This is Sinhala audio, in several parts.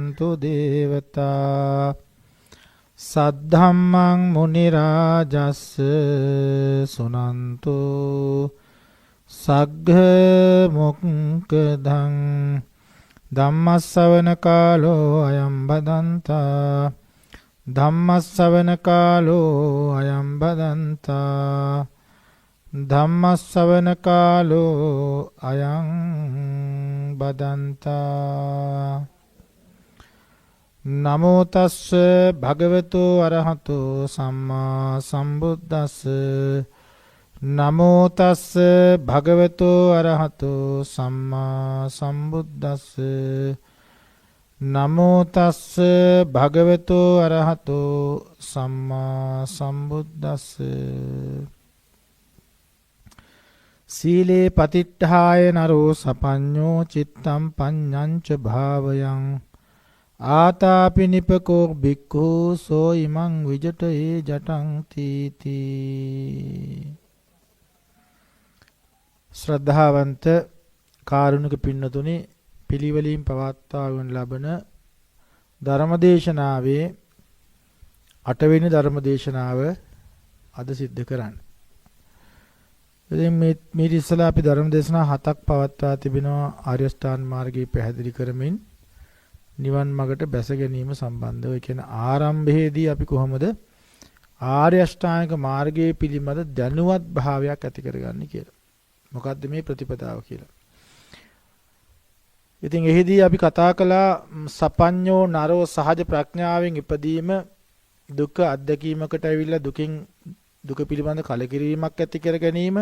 සුනන්තු දේවතා සද්ධම්මං මුනි රාජස්ස සුනන්තු සග්ග මොක්ඛදං ධම්මස්සවන කාලෝ අයං බදන්තා ධම්මස්සවන කාලෝ අයං බදන්තා ධම්මස්සවන කාලෝ අයං බදන්තා නමෝ තස්ස භගවතු අරහතෝ සම්මා සම්බුද්දස්ස නමෝ තස්ස භගවතු අරහතෝ සම්මා සම්බුද්දස්ස නමෝ තස්ස භගවතු අරහතෝ සම්මා සම්බුද්දස්ස සීලේ පතිට්ඨාය නරෝ සපඤ්ඤෝ චිත්තම් පඤ්ඤංච භාවයං ආතාපි නිපකෝ බික්ඛු සෝ ඉමං විජටේ ජටං තීති ශ්‍රද්ධාවන්ත කාරුණික පින්නතුනි පිළිවෙලින් පවත්වා වන ලබන ධර්මදේශනාවේ 8 වෙනි ධර්මදේශනාව අද සිද්ධ කරන්නේ. ඉතින් මේ ඉස්සලා අපි ධර්මදේශනා 7ක් පවත්වා තිබෙනවා ආර්ය අෂ්ටාංග මාර්ගය පැහැදිලි කරමින් නිවන් මාර්ගට බැස ගැනීම සම්බන්ධව. ඒ කියන්නේ ආරම්භයේදී අපි කොහොමද ආර්ය අෂ්ටාංගික මාර්ගයේ පිළිමද දැනුවත් භාවයක් ඇති කරගන්නේ කියලා. මොකද්ද මේ ප්‍රතිපදාව කියලා. ඉතින් එහිදී අපි කතා කළා සපඤ්ඤෝ නරෝ සහජ ප්‍රඥාවෙන් ඉපදීම දුක අත්දැකීමකට ඇවිල්ලා දුක පිළිබඳ කලකිරීමක් ඇති කර ගැනීම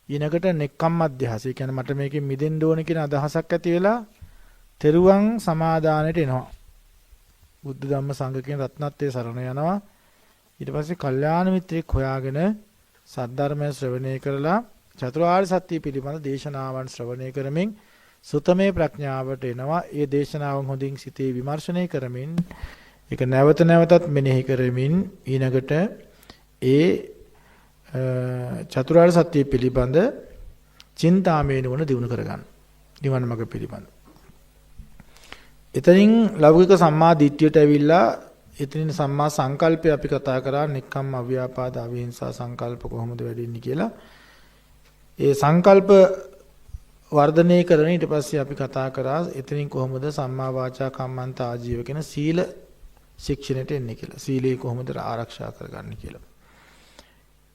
ඊනකට නෙක්ඛම් අධ්‍යාසය කියන්නේ මට මේකෙන් මිදෙන්න ඕන කියන අදහසක් ඇති වෙලා තෙරුවන් සමාදානයට එනවා. බුද්ධ ධම්ම සංඝ කියන රත්නත්‍රයේ සරණ යනවා. ඊට පස්සේ කල්යාණ මිත්‍රෙක් හොයාගෙන සද්ධර්මය ශ්‍රවණය කරලා චතුරාර්ය සත්‍ය පිළිබඳ දේශනාවන් ශ්‍රවණය කරමින් සුතමේ ප්‍රඥාවට එනවා. ඒ දේශනාවන් හොඳින් සිතේ විමර්ශනය කරමින් ඒක නැවත නැවතත් මෙනෙහි කරමින් ඊනකට ඒ චතුරාර්ය සත්‍ය පිළිබඳ චින්තාමය නුවණ දිනු කරගන්න. නිවන මඟ පිළිබඳ. එතනින් ලෞකික සම්මා දිට්ඨියට ඇවිල්ලා එතනින් සම්මා සංකල්පය අපි කතා කරා නික්කම් අව්‍යාපාද අවිහිංසා සංකල්ප කොහොමද වැඩින්නේ කියලා. ඒ සංකල්ප වර්ධනය කරන ඊට පස්සේ අපි කතා කරා එතනින් කොහොමද සම්මා වාචා කම්මන්ත ආජීව කියන සීල ශික්ෂණයට එන්නේ කියලා. සීලය කොහොමද ආරක්ෂා කරගන්නේ කියලා.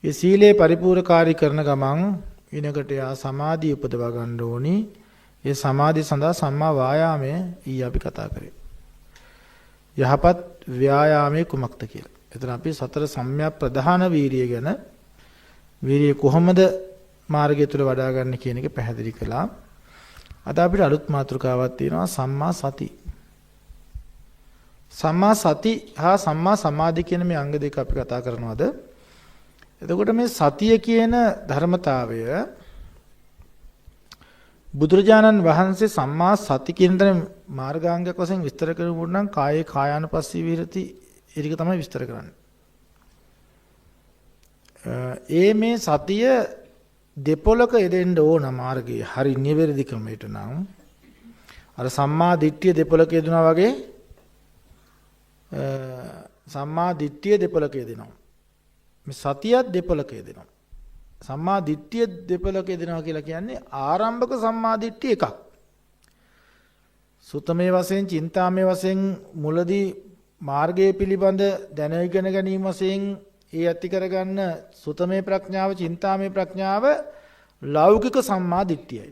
ඒ සීලේ පරිපූර්ණකාරී කරන ගමන් ඊනකට යා සමාධිය උපදවා ගන්න ඕනි. ඒ සමාධිය සඳහා සම්මා වායාමය අපි කතා කරේ. යහපත් ව්‍යායාමයේ කුමක්ද කියලා. එතන අපි සතර සම්‍යක් ප්‍රධාන වීරිය ගැන වීරිය කොහොමද මාර්ගය තුල වඩා ගන්න කියන එක පැහැදිලි කළා. අද අපිට අලුත් මාතෘකාවක් තියෙනවා සම්මා සති. සම්මා සති හා සම්මා සමාධි කියන මේ අංග දෙක අපි කතා කරනවාද? එතකොට මේ සතිය කියන ධර්මතාවය බුදුරජාණන් වහන්සේ සම්මා සති කියන දේ මාර්ගාංගයක් වශයෙන් විස්තර කරනකොට නම් කායේ කායානුපස්සී විහෙරති ඒක තමයි විස්තර කරන්නේ. මේ සතිය දෙපොලක යෙදෙන්න ඕන මාර්ගයේ හරි නිවැරදි ක්‍රමයට නම් අර සම්මා දිට්ඨිය දෙපොලක යෙදුනා වගේ සම්මා දිට්ඨිය දෙපොලක යෙදෙනවා. මේ සතියත් දෙපොලක යෙදෙනවා. සම්මා දිට්ඨිය දෙපොලක යෙදෙනවා කියලා කියන්නේ ආරම්භක සම්මා දිට්ඨිය එකක්. සුතමේ වශයෙන් චින්තාමේ වශයෙන් මුලදී මාර්ගයේ පිළිබඳ දැන ඉගෙන ගැනීම වශයෙන් ඒ ඇති කරගන්න සුතමේ ප්‍රඥාව චින්තාමේ ප්‍රඥාව ලෞකික සම්මා දිට්ඨියයි.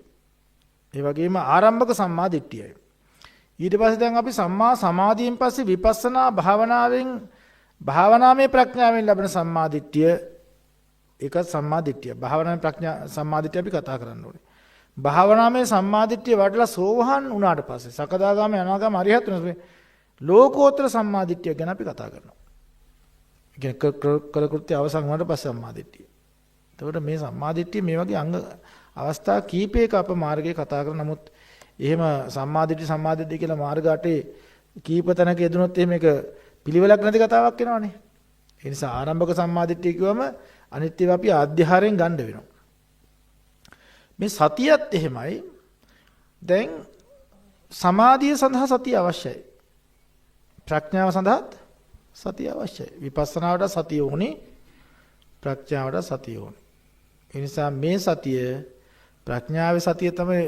ඒ වගේම ආරම්භක සම්මා දිට්ඨියයි. ඊට පස්සේ දැන් අපි සම්මා සමාධියෙන් පස්සේ විපස්සනා භාවනාමය ප්‍රඥාවෙන් ලැබෙන සම්මා දිට්ඨිය ඒක සම්මා දිට්ඨිය. භාවනාමය ප්‍රඥා සම්මා දිට්ඨිය අපි කතා කරන්න ඕනේ. භාවනාමය සම්මා දිට්ඨිය වඩලා සෝවහන් වුණාට පස්සේ සකදාගාමී අනාගාමී අරිහත් වෙන ලෝකෝත්තර සම්මා දිට්ඨිය ගැන අපි කතා කරනවා. ඒ කියන්නේ කෘත්‍ය අවසන් වුණාට පස්සේ සම්මා දිට්ඨිය. එතකොට මේ සම්මා දිට්ඨිය මේ වගේ අංග අවස්ථා කීපයක අප මාර්ගයේ කතා කරන නමුත් එහෙම සම්මා දිට්ඨිය කියලා මාර්ග 8 කීප තැනක යෙදුනොත් එහෙම ඒක පිළිවෙලක් නැති කතාවක් වෙනවනේ. ඒ නිසා ආරම්භක සම්මා දිට්ඨිය කිව්වම අනිත් ඒවා අපි ආධ්‍යාහාරයෙන් ගන්න වෙනවා. මේ සතියත් එහෙමයි. දැන් සමාධිය සඳහා සතිය අවශ්‍යයි. ප්‍රඥාව සඳහාත් සතිය අවශ්‍යයි. විපස්සනාවට සතිය ඕනේ. ප්‍රඥාවට සතිය ඕනේ. ඒ නිසා මේ සතිය ප්‍රඥාවේ සතිය තමයි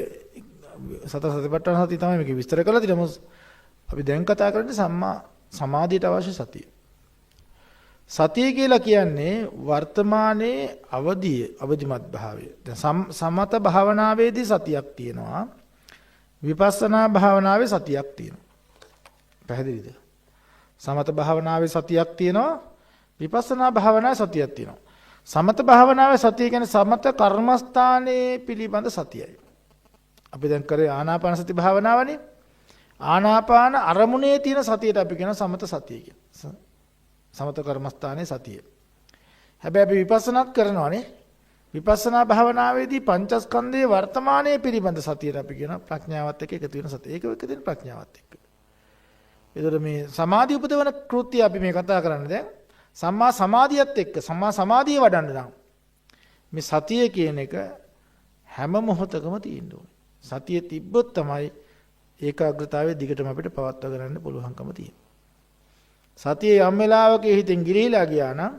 සතර සතිපට්ඨාන සතිය තමයි මේක විස්තර කරලා තියෙන්නේ. අපි දැන් කතා කරන්නේ සම්මා සමාධියට අවශ්‍ය සතිය. සතිය කියලා කියන්නේ වර්තමානයේ අවදිමත් භාවය. දැන් සමත භාවනාවේදී සතියක් තියෙනවා. විපස්සනා භාවනාවේ සතියක් තියෙනවා. පැහැදිලිද? සමත භාවනාවේ සතියක් තියෙනවා. විපස්සනා භාවනාවේ සතියක් තියෙනවා. සමත භාවනාවේ සතිය කියන්නේ සමත කර්මස්ථානයේ පිළිබඳ සතියයි. අපි දැන් කරේ ආනාපාන සති භාවනාවනේ. ආනාපාන අරමුණේ තියෙන සතියට අපි කියන සමත සතිය කියලා. සමත කර්මස්ථානයේ සතිය. හැබැයි අපි විපස්සනාත් කරනවානේ. විපස්සනා භාවනාවේදී පංචස්කන්ධයේ වර්තමානයේ පිළිබඳ සතියට අපි කියන ප්‍රඥාවත් එක්ක එකතු වෙන සතිය. ඒක එක්ක දෙන ප්‍රඥාවත් එක්ක. ඒතර මේ සමාධි උපදවන කෘත්‍ය අපි මේ කතා කරන්නේ දැන් සම්මා සමාධියත් එක්ක සම්මා සමාධිය වඩන්න නම් මේ සතිය කියන එක හැම මොහොතකම තියෙන්න ඕනේ. සතිය තිබ්බොත් තමයි ඒකාග්‍රතාවයේ දිගටම අපිට පවත්වා ගන්න පුළුවන්කම තියෙන්නේ. සතිය යම් වෙලාවක හිතෙන් ගිලිහිලා ගියා නම්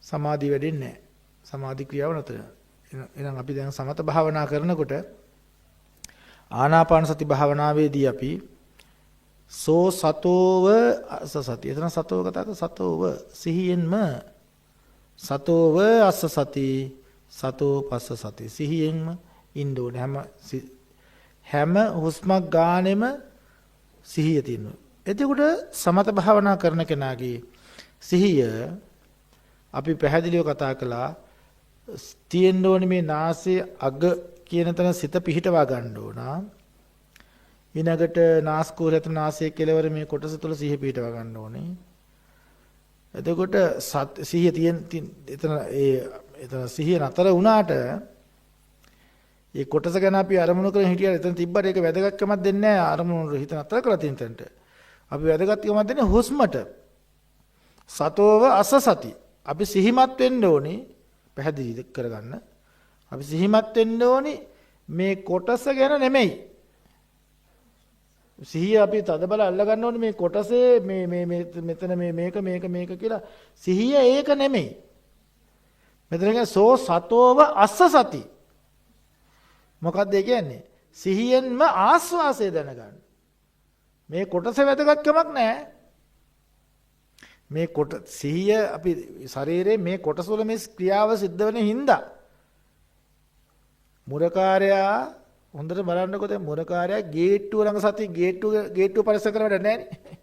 සමාධිය වැඩෙන්නේ නැහැ. සමාධි ක්‍රියාව නතර. එහෙනම් අපි දැන් සමත භාවනා කරනකොට ආනාපාන සති භාවනාවේදී අපි සෝ සතෝව අස්ස සති. එතන සතෝව කතා කරා සතෝව සිහියෙන්ම සතෝව අස්ස සති සතෝ පස්ස සති සිහියෙන්ම ඉන්න ඕනේ. හැම හුස්මක් ගානෙම සිහිය තියෙනවා. එතකොට සමත භාවනා කරන කෙනාගේ සිහිය අපි පැහැදිලිව කතා කළා තියෙන්න ඕනේ මේ නාසයේ අග කියන තැන සිත පිහිටවා ගන්න ඕන. ඊළඟට නාස්කෝලත නාසයේ කෙළවර මේ කොටස තුල සිහිය පිහිටවා ගන්න ඕනේ. එතකොට සිහිය එතන සිහිය නතර වුණාට ඒ කොටස ගැන අපි අරමුණු කරගෙන හිටියට එතන තිබ්බට ඒක වැදගත්කමක් දෙන්නේ නැහැ. අරමුණු හිත නතර කරලා තියෙන තැනට අපි වැදගත්කමක් දෙන්නේ හුස්මට. සතෝව අස සති. අපි සිහිමත් වෙන්න ඕනේ. පැහැදිලි කරගන්න. අපි සිහිමත් වෙන්න ඕනේ මේ කොටස ගැන නෙමෙයි. සිහිය අපි තදබල අල්ල ගන්න ඕනේ මේ කොටසේ මෙතන මේක කියලා. සිහිය ඒක නෙමෙයි. මෙතන කියන්නේ සෝ සතෝව අස්ස සති. මොකක්ද ඒ කියන්නේ? සිහියෙන්ම ආස්වාසය දැනගන්න. මේ කොටස වැදගත්කමක් නැහැ. මේ සිහිය අපි ශරීරයේ මේ කොටස වල මේ ක්‍රියාව සිද්ධ වෙන හින්දා මුරකාරයා හොඳට බලන්නකො දැන් මුරකාරයා ගේට්ටුව ළඟ සති ගේට්ටුව පරිස්සම් කරන්න වැඩ නැහැ නේ.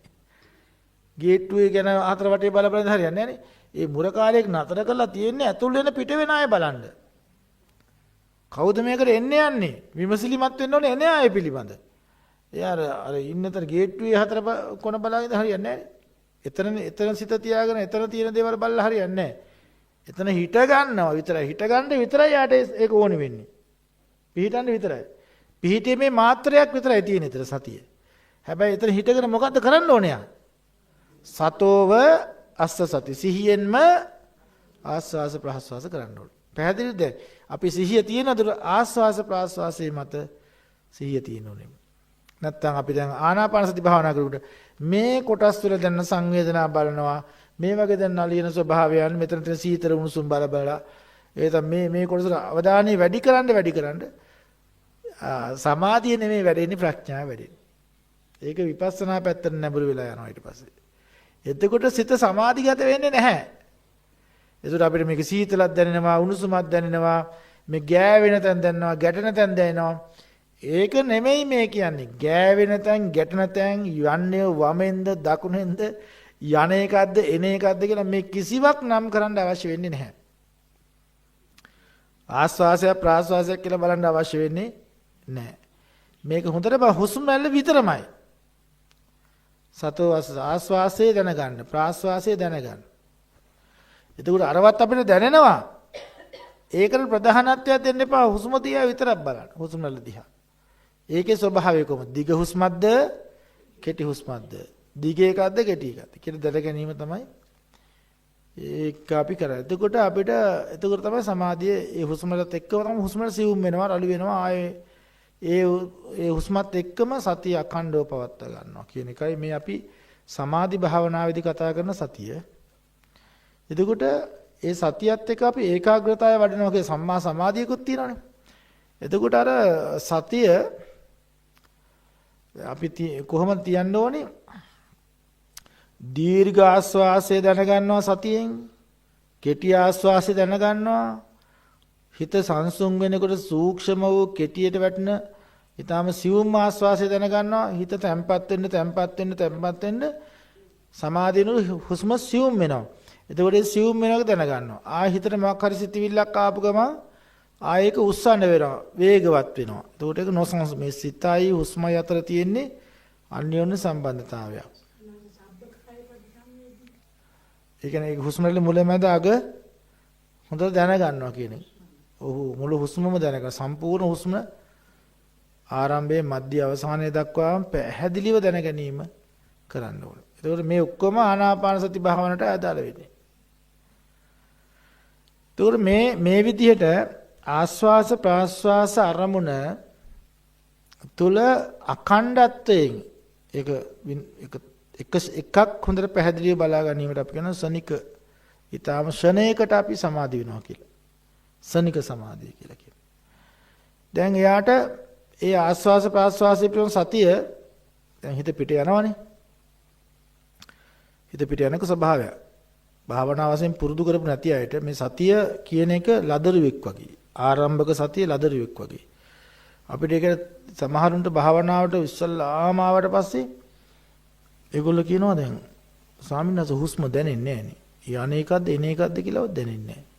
ගේට්ටුවේ ගැන හතර වටේ බල හරියන්නේ නැහැ නේ. ඒ මුරකාරයෙක් නතර කරලා තියෙන්නේ ඇතුල් වෙන පිට වෙන අය බලන්න. කවුද මේකට එන්නේ යන්නේ? විමසිලිමත් වෙන්න ඕනේ එන්නේ අය පිළිබඳ. එයා අර ඉන්නතර ගේට්ටුවේ හතර කොන බලාගෙන හරියන්නේ නැහැ. එතන සිත තියාගෙන එතන තියෙන දේවල් බලලා හරියන්නේ නැහැ. එතන හිට ගන්නවා විතරයි. හිට ගන්න විතරයි යාට ඒක ඕනේ වෙන්නේ. පිහිටන්න විතරයි. පිහිටීමේ මාත්‍රයක් විතරයි තියෙන ඊතර සතිය. හැබැයි එතන හිටගෙන මොකද්ද කරන්න ඕනේ යා? සතෝව අස්ස සති. සිහියෙන්ම ආස්වාස ප්‍රාස්වාස කරන්න ඕනේ. පැහැදිලිද? අපි සිහිය තියෙන දුර ආස්වාස ප්‍රාස්වාසයේ මත සිහිය තියෙන්න ඕනේ. නැත්තම් අපි දැන් ආනාපාන සති භාවනා කරනකොට මේ කොටස් වල දැන් සංවේදනා බලනවා. මේ වගේ දැන් නලියන ස්වභාවයන් මෙතන තියෙන සීතල උණුසුම් බල එතන මේ කොටස අවධානය වැඩි කරන්න සමාධිය නෙමෙයි වැඩෙන්නේ ප්‍රඥාව වැඩෙන්නේ. ඒක විපස්සනා පැත්තට නැඹුරු වෙලා යනවා ඊට පස්සේ. එතකොට සිත සමාධිගත වෙන්නේ නැහැ. ඒකට අපිට මේක සීතලක් දැනෙනවා උණුසුමක් දැනෙනවා මේ ගෑවෙන තැන් දැනෙනවා ගැටෙන තැන් දැනෙනවා. ඒක නෙමෙයි මේ කියන්නේ. ගෑවෙන තැන් ගැටෙන තැන් යන්නේ වමෙන්ද දකුණෙන්ද යන එකක්ද එන එකක්ද කියලා මේ කිසිවක් නම් කරන්න අවශ්‍ය වෙන්නේ නැහැ. ආස්වාසය ප්‍රාස්වාසය කියලා බලන්න අවශ්‍ය වෙන්නේ නැහැ. මේක හොඳට හුස්ම රැල්ල විතරමයි. සතෝ ආස්වාසය දැනගන්න ප්‍රාස්වාසය දැනගන්න. එතකොට අරවත් අපිට දැනෙනවා. ඒකට ප්‍රධානත්වයක් දෙන්න එපා. හුස්ම දිහා විතරක් බලන්න. හුස්ම රැල්ල දිහා. ඒකේ ස්වභාවය කොහොමද? දිග හුස්මක්ද කෙටි හුස්මක්ද? දිග එකක්ද කෙටි එකක්ද කියලා දැන ගැනීම තමයි ඒක අපි කරන්නේ. එතකොට අපිට තමයි සමාධිය ඒ හුස්මලත් එක්කම තමයි හුස්මල සිවුම් වෙනවා රළු වෙනවා ආයේ ඒ හුස්මත් එක්කම සතිය අඛණ්ඩව පවත්වා ගන්නවා කියන එකයි මේ අපි සමාධි භාවනාවේදී කතා කරන සතිය. එතකොට ඒ සතියත් එක්ක අපි ඒකාග්‍රතාවය වඩනවා කියන සම්මා සමාධියකුත් තියෙනවානේ. එතකොට අර සතිය අපි කොහොමද තියන්න ඕනේ? දීර්ඝ ආස්වාසය දැනගන්නවා සතියෙන්, කෙටි ආස්වාසය දැනගන්නවා. හිත සංසුන් වෙනකොට සූක්ෂම වූ කෙටියට වැටෙන ඊටාම සියුම් ආස්වාසය දැනගන්නවා. හිත තැම්පත් වෙන්න සමාධියනු හුස්ම සියුම් වෙනවා. එතකොට ඒ සියුම් වෙනක දැනගන්නවා. හිතට මොකක් හරි සිතිවිල්ලක් ආපු ගමන් ඒක උස්සන්න වෙනවා, වේගවත් වෙනවා. එතකොට ඒක නොසංස මේ සිතයි හුස්මයි අතර තියෙන්නේ අන්‍යෝන්‍ය සම්බන්ධතාවයක්. ඒ කියන්නේ හුස්ම වල මුලැමැද අග හොඳට දැනගන්නවා කියන එක. මුළු හුස්මම දැනගන්න සම්පූර්ණ හුස්ම ආරම්භයේ මධ්‍ය අවසානයේ දක්වාම පැහැදිලිව දැන ගැනීම කරන්න ඕනේ. එතකොට මේ ඔක්කොම ආනාපාන සති භාවනට අදාළ වෙන්නේ. එතකොට මේ විදිහට ආස්වාස ප්‍රාස්වාස අරමුණ තුල අඛණ්ඩත්වයෙන් එකක් හොඳට පැහැදිලිව බලා ගැනීමට අපි කියන සනික ඊටාම ශණයකට අපි සමාධි වෙනවා කියලා. සනික සමාධිය කියලා කියනවා. දැන් එයාට ඒ ආස්වාස ප්‍රාස්වාසයේ පිටුන සතිය දැන් හිත පිට යනවනේ. හිත පිට යනක ස්වභාවය. භාවනා වශයෙන් පුරුදු කරපු නැති අයට මේ සතිය කියන එක ලදරුවෙක් වගේ. ආරම්භක සතිය ලදරුවෙක් වගේ. අපිට ඒක සමහරුන්ට භාවනාවට ඉස්සල්ලාම ආවට පස්සේ ඒගොල්ලෝ කියනවා දැන් ස්වාමීන් වහන්සේ හුස්ම දැනෙන්නේ නැහැ නේ. යන්නේකද්ද එන එකද්ද කියලාවත් දැනෙන්නේ නැහැ.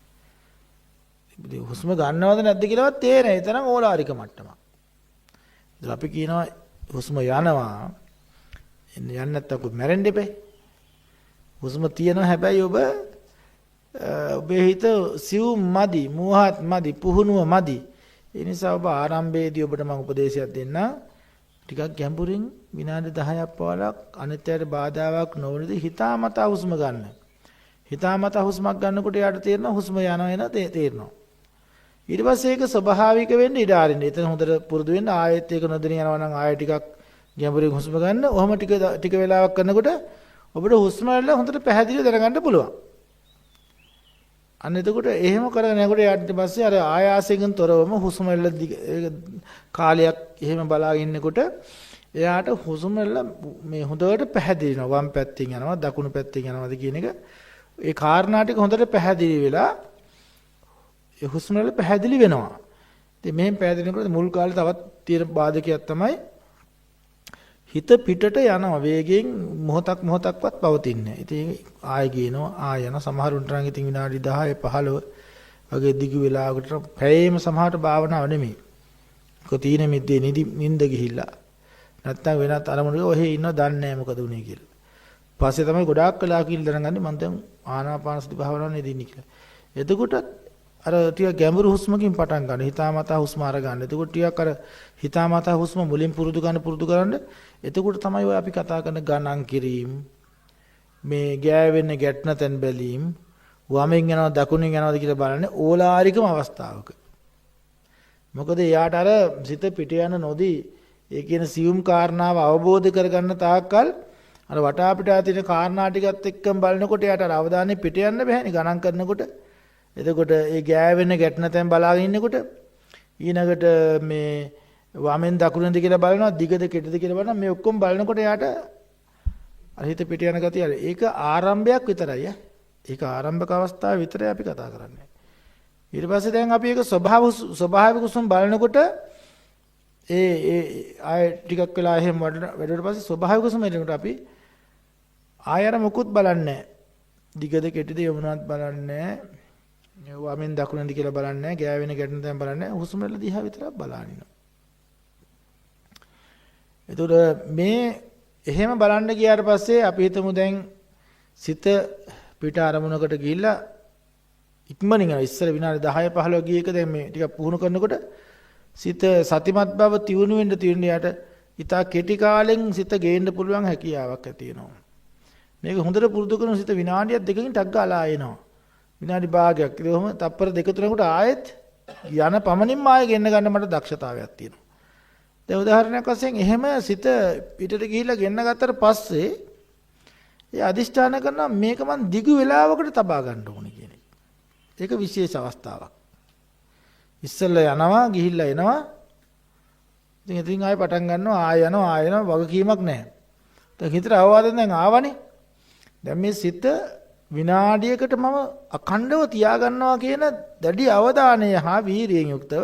හුස්ම ගන්නවද නැද්ද කියලාවත් තේරෙන්නේ. ඒ තරම් ඕලාරික මට්ටමක්. ඉතින් අපි කියනවා හුස්ම යනවා. යන්නේ නැත්තම් මැරෙන්න එපේ. හුස්ම තියෙනවා හැබැයි ඔබේ හිත සිව් මදි, මෝහත් මදි, පුහුණුව මදි. ඒ නිසා ඔබ ආරම්භයේදී ඔබට මම උපදේශයක් දෙන්න. ටිකක් ගැඹුරින් විනාඩි 10ක් 15ක් අනිත්‍යයට බාධාවක් නොවන විදිහ හිතාමතා හුස්ම ගන්න. හිතාමතා හුස්මක් ගන්නකොට යාට තේරෙනවා හුස්ම යනවා එන තේරෙනවා. ඊට පස්සේ ඒක ස්වභාවික වෙන්න ඉඩ ආරින්න. එතන හොඳට පුරුදු වෙන්න ආයෙත් ඒක නොදෙන යනවා නම් ආයෙ ටිකක් ගැඹුරින් හුස්ම ගන්න. ඔහොම ටික වෙලාවක් කරනකොට ඔබට හුස්ම වල හොඳට පැහැදිලිව දැනගන්න පුළුවන්. අන්න එතකොට එහෙම කරගෙන යනකොට යාට පස්සේ අර ආයාසයෙන් තොරවම හුස්ම වල කාලයක් එහෙම බලාගෙන ඉන්නකොට එයාට හුස්ම වල මේ හොඳට පැහැදිලි වෙනවා. වම් පැත්තෙන් යනවා දකුණු පැත්තෙන් යනවාද කියන එක ඒ කාරණා ටික හොඳට පැහැදිලි වෙලා ඒ හුස්ම වල පැහැදිලි වෙනවා. ඉතින් මෙහෙම පැහැදිලි වෙනකොට මුල් කාලේ තවත් තියෙන බාධකයක් තමයි හිත පිටට යනවා වේගයෙන් මොහොතක්වත් පවතින්නේ. ඉතින් ආයෙ ගේනවා ආයෙ යන සමහරුන්ට නම් ඉතින් විනාඩි 10 15 වගේ දිගු වෙලාවකට පැයෙම සමහරට භාවනාව නෙමෙයි. කොතීන මිද්දේ නිින්ද ගිහිල්ලා නැත්තම් වෙනත් අරමුණක ඔහෙ ඉන්න දන්නේ නැහැ මොකද උනේ කියලා. පස්සේ තමයි ගොඩාක් කලා කියලා දැනගන්නේ මම දැන් ආනාපාන සති භාවනාවේ ඉන්නේ කියලා. එතකොට අර ටික ගැඹුරු හුස්මකින් පටන් ගන්න. හිතාමතා හුස්ම අරගන්න. එතකොට ටිකක් අර හිතාමතා හුස්ම මුලින් පුරුදු කරන්න. එතකොට තමයි ඔය අපි කතා කරන ගණන් කිරීම මේ ගෑවෙන්න ගැටන තැන් බැලීම් වමෙන් යනවා දකුණෙන් යනවාද කියලා බලන්නේ ඕලාරිකම අවස්ථාවක. මොකද එයාට අර සිත පිට යන නොදී ඒ කියන සියුම් කාරණාව අවබෝධ කරගන්න තාක්කල් අර වටා පිටා තියෙන කාරණා ටිකත් එක්කම බලනකොට එයාට අර අවධානය පිට යන්න බෑනේ ගණන් කරනකොට. එතකොට ඒ ගෑවෙන්න ගැටන තැන් බලාගෙන ඉන්නකොට ඊනකට මේ වමෙන් දකුණෙන්ද කියලා බලනවා දිගද කෙටද කියලා බලනවා මේ ඔක්කොම බලනකොට යාට අර හිත පිට යන ගතිය අර ඒක ආරම්භයක් විතරයි ඒක ආරම්භක අවස්ථාව විතරයි අපි කතා කරන්නේ ඊට පස්සේ දැන් අපි ඒක ස්වභාවික උසම් බලනකොට ඒ ආය ටිකක් වෙලා එහෙම වැඩුවට පස්සේ ස්වභාවික උසම් එනකොට අපි ආය අර මොකුත් බලන්නේ දිගද කෙටද යමුණත් බලන්නේ වමෙන් දකුණෙන්ද කියලා බලන්නේ ගෑවෙන ගැටෙන තැන් බලන්නේ හුස්ම වල දිහා විතරක් බලනිනවා එතකොට මේ එහෙම බලන්න ගියාට පස්සේ අපි හිතමු දැන් සිත පිට අරමුණකට ගිහිල්ලා ඉක්මනින් යනවා ඉස්සර විනාඩි 10 15 ගිය එක දැන් මේ ටිකක් පුහුණු කරනකොට සිත සතිමත් බව තියුණු වෙන්න යට ඉතා කෙටි කාලෙන් සිත ගේන්න පුළුවන් හැකියාවක් ඇති වෙනවා මේක හොඳට පුරුදු කරන සිත විනාඩියක් දෙකකින් ටක් ගාලා එනවා විනාඩි භාගයක් ඉතින් ඔහම තප්පර දෙක තුනකට ආයෙත් යන පමණින්ම ආයෙ ගෙන්න ගන්න මට දක්ෂතාවයක් තියෙනවා දැන් උදාහරණයක් වශයෙන් එහෙම සිත පිටට ගිහිල්ලා ගෙන්න ගත්තට පස්සේ ඒ අදිෂ්ඨාන කරනවා මේක මං දිගු වෙලාවකට තබා ගන්න ඕනේ කියන එක. ඒක විශේෂ අවස්ථාවක්. ඉස්සෙල්ලා යනවා ගිහිල්ලා එනවා. ඉතින් ආයෙ පටන් ගන්නවා ආයෙ යනවා වගකීමක් නැහැ. දැන් හිතට අවවාදෙන් දැන් ආවනේ. දැන් මේ සිත විනාඩියකට මම අඛණ්ඩව තියා ගන්නවා කියන දැඩි අවධානය හා වීරියෙන් යුක්තව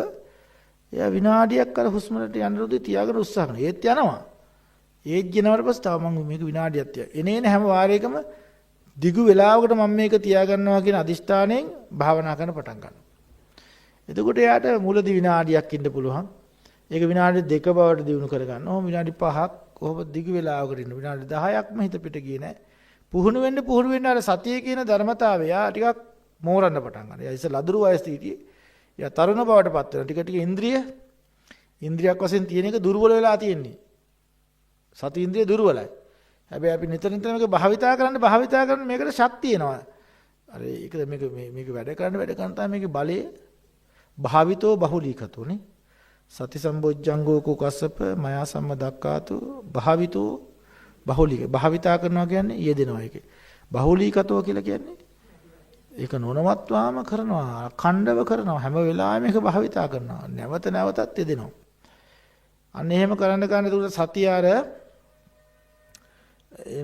එයා විනාඩියක් අර හුස්මට යන රුධිරය තියාගෙන උත්සාහ කරනවා. ඒත් යනවා. ඒත් ගෙනවට පස්සේ තව මම මේක විනාඩියක් තියා. එනේන හැම වාරයකම දිගු වෙලාවකට මම මේක තියා ගන්නවා කියන අදිෂ්ඨානයෙන් භාවනා කරන්න පටන් ගන්නවා. එතකොට එයාට මුලදී විනාඩියක් ඉන්න පුළුවන්. ඒක විනාඩි 2 බවට දිනු කර ගන්න. ඔහොම විනාඩි 5ක් කොහොම දිගු වෙලාවකට ඉන්න. විනාඩි 10ක්ම හිත පිට ගියේ නැහැ. පුහුණු වෙන්න අර සතියේ කියන ධර්මතාවය ටිකක් මෝරන්න පටන් ගන්නවා. එයා ඉතින් ලදරු වයසේ හිටියේ. එයා තරුණ බවට පත් වෙනවා. ටික ටික ඉන්ද්‍රියක් වශයෙන් තියෙන එක දුර්වල වෙලා තියෙන්නේ. සති ඉන්ද්‍රිය දුර්වලයි. හැබැයි අපි නිතර මේක භාවිතා කරන්න මේකට ශක්තිය එනවා. අර ඒක මේක වැඩ කරන්න තමයි මේකේ බලය භාවිතෝ බහුලීකතෝනේ. සති සම්බොජ්ජංගෝ කුකස්සප මයා සම්ම දක්කාතු භාවිතෝ බහුලීක. භාවිතා කරනවා කියන්නේ යෙදෙනවා ඒකේ. බහුලීකතෝ කියලා කියන්නේ ඒක නොනවත්වාම කරනවා, ඛණ්ඩව කරනවා, හැම වෙලාවෙම මේක භාවිතා කරනවා, නැවත නැවතත් යෙදෙනවා. අන්න එහෙම කරන්න උඩ සතිය අර